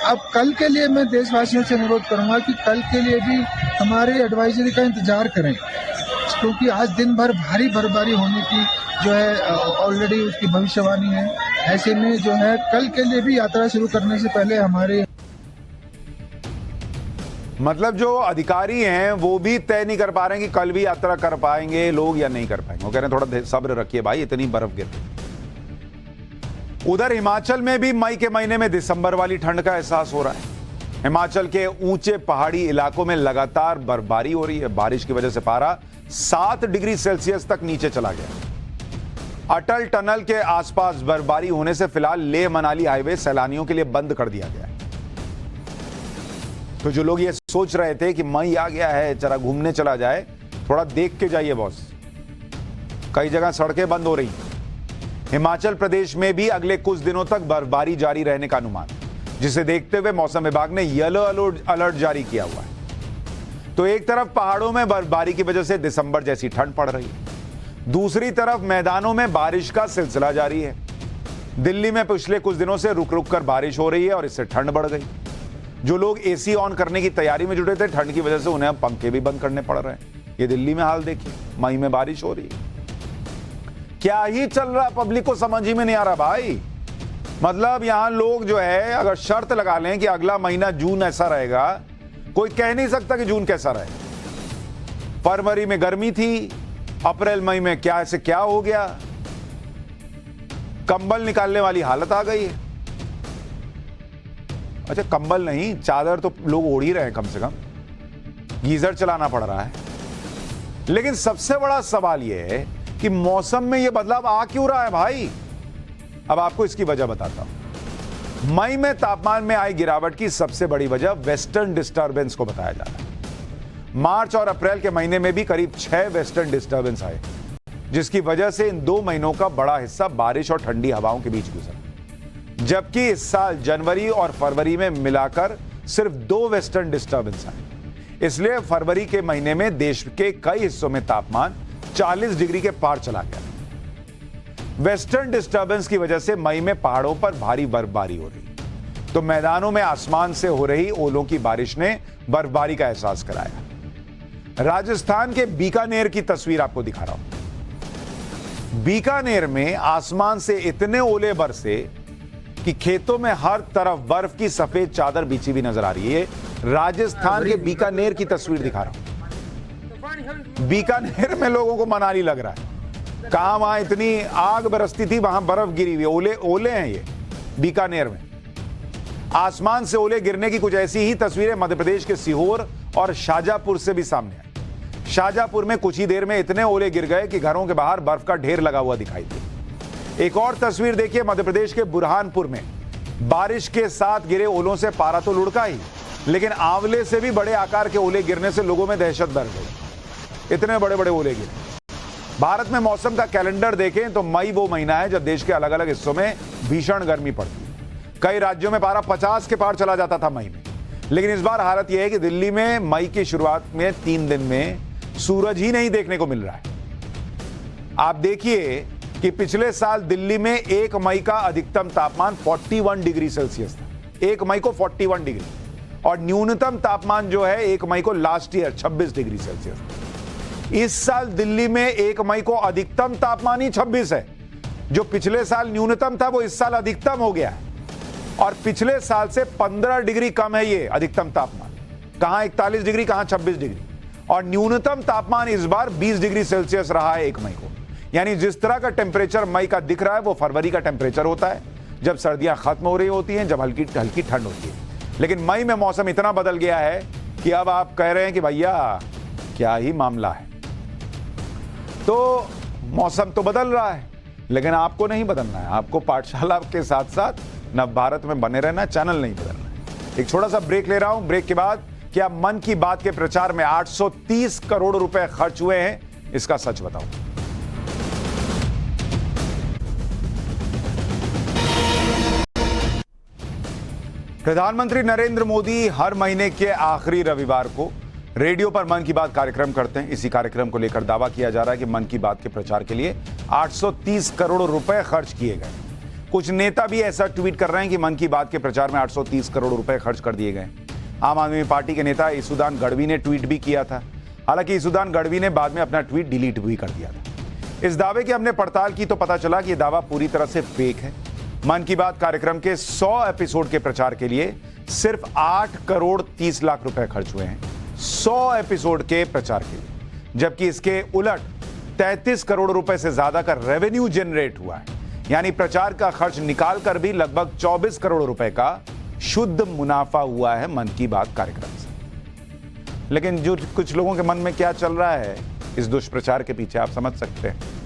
B: अब कल के लिए मैं देशवासियों से अनुरोध करूंगा कि कल के लिए भी हमारे एडवाइजरी का इंतजार करें, क्योंकि आज दिन भर भारी बर्फबारी होने की जो है ऑलरेडी उसकी भविष्यवाणी है। ऐसे में जो है कल के लिए भी यात्रा शुरू करने से पहले हमारे
A: मतलब जो अधिकारी हैं वो भी तय नहीं कर पा रहे हैं कि कल भी यात्रा कर पाएंगे लोग या नहीं कर पाएंगे। वो कह रहे हैं थोड़ा सब्र रखिए भाई, इतनी बर्फ गिर रही। उधर हिमाचल में भी मई के महीने में दिसंबर वाली ठंड का एहसास हो रहा है। हिमाचल के ऊंचे पहाड़ी इलाकों में लगातार बर्फबारी हो रही है। बारिश की वजह से पारा 7 डिग्री सेल्सियस तक नीचे चला गया। अटल टनल के आसपास बर्फबारी होने से फिलहाल लेह मनाली हाईवे सैलानियों के लिए बंद कर दिया गया है। तो जो लोग ये सोच रहे थे कि मई आ गया है जरा घूमने चला जाए, थोड़ा देख के जाइए बॉस, कई जगह सड़कें बंद हो रही। हिमाचल प्रदेश में भी अगले कुछ दिनों तक बर्फबारी जारी रहने का अनुमान, जिसे देखते हुए मौसम विभाग ने येलो अलर्ट जारी किया हुआ है। तो एक तरफ पहाड़ों में बर्फबारी की वजह से दिसंबर जैसी ठंड पड़ रही है, दूसरी तरफ मैदानों में बारिश का सिलसिला जारी है। दिल्ली में पिछले कुछ दिनों से रुक रुक कर बारिश हो रही है और इससे ठंड बढ़ गई। जो लोग एसी ऑन करने की तैयारी में जुटे थे, ठंड की वजह से उन्हें अब पंखे भी बंद करने पड़ रहे हैं। ये दिल्ली में हाल देखिए, मई में बारिश हो रही है। क्या ही चल रहा, पब्लिक को समझ ही में नहीं आ रहा भाई। मतलब यहां लोग जो है अगर शर्त लगा लें कि अगला महीना जून ऐसा रहेगा, कोई कह नहीं सकता कि जून कैसा रहे। फरवरी में गर्मी थी, अप्रैल मई में क्या ऐसे क्या हो गया, कंबल निकालने वाली हालत आ गई है। अच्छा कंबल नहीं, चादर तो लोग ओढ़ ही रहे हैं, कम से कम गीजर चलाना पड़ रहा है। लेकिन सबसे बड़ा सवाल यह है कि मौसम में यह बदलाव आ क्यों रहा है भाई। अब आपको इसकी वजह बताता हूं। मई में तापमान में आई गिरावट की सबसे बड़ी वजह वेस्टर्न डिस्टर्बेंस को बताया जा रहा है। मार्च और अप्रैल के महीने में भी करीब 6 वेस्टर्न डिस्टर्बेंस आए, जिसकी वजह से इन 2 महीनों का बड़ा हिस्सा बारिश और ठंडी हवाओं के बीच गुजरा। जबकि इस साल जनवरी और फरवरी में मिलाकर सिर्फ 2 वेस्टर्न डिस्टर्बेंस आए। इसलिए फरवरी के महीने में देश के कई हिस्सों में तापमान 40 डिग्री के पार चला गया। वेस्टर्न डिस्टर्बेंस की वजह से मई में पहाड़ों पर भारी बर्फबारी हो रही, तो मैदानों में आसमान से हो रही ओलों की बारिश ने बर्फबारी का एहसास कराया। राजस्थान के बीकानेर की तस्वीर आपको दिखा रहा हूं। बीकानेर में आसमान से इतने ओले बरसे कि खेतों में हर तरफ बर्फ की सफेद चादर बिछी हुई नजर आ रही है। राजस्थान के बीकानेर की तस्वीर दिखा रहा हूं। बीकानेर में लोगों को मनाली लग रहा है। कहां वहां इतनी आग बरसती थी, वहां बर्फ गिरी हुई, ओले ओले हैं ये बीकानेर में। आसमान से ओले गिरने की कुछ ऐसी ही तस्वीरें मध्य प्रदेश के सीहोर और शाजापुर से भी सामने आई। शाजापुर में कुछ ही देर में इतने ओले गिर गए कि घरों के बाहर बर्फ का ढेर लगा हुआ दिखाई दिया। एक और तस्वीर देखिए, मध्य प्रदेश के बुरहानपुर में बारिश के साथ गिरे ओलों से पारा तो लुढ़का ही, लेकिन आंवले से भी बड़े आकार के ओले गिरने से लोगों में दहशत बढ़ गई। इतने बड़े बड़े ओले गिरे। भारत में मौसम का कैलेंडर देखें तो मई वो महीना है जब देश के अलग अलग हिस्सों में भीषण गर्मी पड़ती है। कई राज्यों में पारा 50 के पार चला जाता था मई में, लेकिन इस बार हालत यह है कि दिल्ली में मई की शुरुआत में 3 दिन में सूरज ही नहीं देखने को मिल रहा है। आप देखिए कि पिछले साल दिल्ली में 1 मई का अधिकतम तापमान 41 डिग्री सेल्सियस था, 1 मई को 41 डिग्री, और न्यूनतम तापमान जो है 1 मई को लास्ट ईयर 26 डिग्री सेल्सियस। इस साल दिल्ली में 1 मई को अधिकतम तापमान ही 26 है। जो पिछले साल न्यूनतम था वो इस साल अधिकतम हो गया है, और पिछले साल से 15 डिग्री कम है ये अधिकतम तापमान। कहां 41 डिग्री, कहां 26 डिग्री, और न्यूनतम तापमान इस बार 20 डिग्री सेल्सियस रहा है 1 मई को। यानी जिस तरह का टेम्परेचर मई का दिख रहा है वो फरवरी का टेम्परेचर होता है, जब सर्दियां खत्म हो रही होती हैं, जब हल्की हल्की ठंड होती है। लेकिन मई में मौसम इतना बदल गया है कि अब आप कह रहे हैं कि भैया क्या ही मामला है। तो मौसम तो बदल रहा है, लेकिन आपको नहीं बदलना है। आपको पाठशाला के साथ साथ नव भारत में बने रहना, चैनल नहीं बदलना है। एक छोटा सा ब्रेक ले रहा हूं। ब्रेक के बाद क्या मन की बात के प्रचार में 830 करोड़ रुपए खर्च हुए हैं, इसका सच बताऊं। प्रधानमंत्री नरेंद्र मोदी हर महीने के आखिरी रविवार को रेडियो पर मन की बात कार्यक्रम करते हैं। इसी कार्यक्रम को लेकर दावा किया जा रहा है कि मन की बात के प्रचार के लिए 830 करोड़ रुपए खर्च किए गए। कुछ नेता भी ऐसा ट्वीट कर रहे हैं कि मन की बात के प्रचार में 830 करोड़ रुपए खर्च कर दिए गए। आम आदमी पार्टी के नेता ईसुदान गढ़वी ने ट्वीट भी किया था। हालांकि ईसुदान गढ़वी ने बाद में अपना ट्वीट डिलीट भी कर दिया था। इस दावे की हमने पड़ताल की तो पता चला कि यह दावा पूरी तरह से फेक है। मन की बात कार्यक्रम के 100 एपिसोड के प्रचार के लिए सिर्फ 8 करोड़ 30 लाख रुपए खर्च हुए हैं, 100 एपिसोड के प्रचार के लिए, जबकि इसके उलट 33 करोड़ रुपए से ज्यादा का रेवेन्यू जनरेट हुआ है। यानी प्रचार का खर्च निकाल कर भी लगभग 24 करोड़ रुपए का शुद्ध मुनाफा हुआ है मन की बात कार्यक्रम से। लेकिन जो कुछ लोगों के मन में क्या चल रहा है इस दुष्प्रचार के पीछे, आप समझ सकते हैं।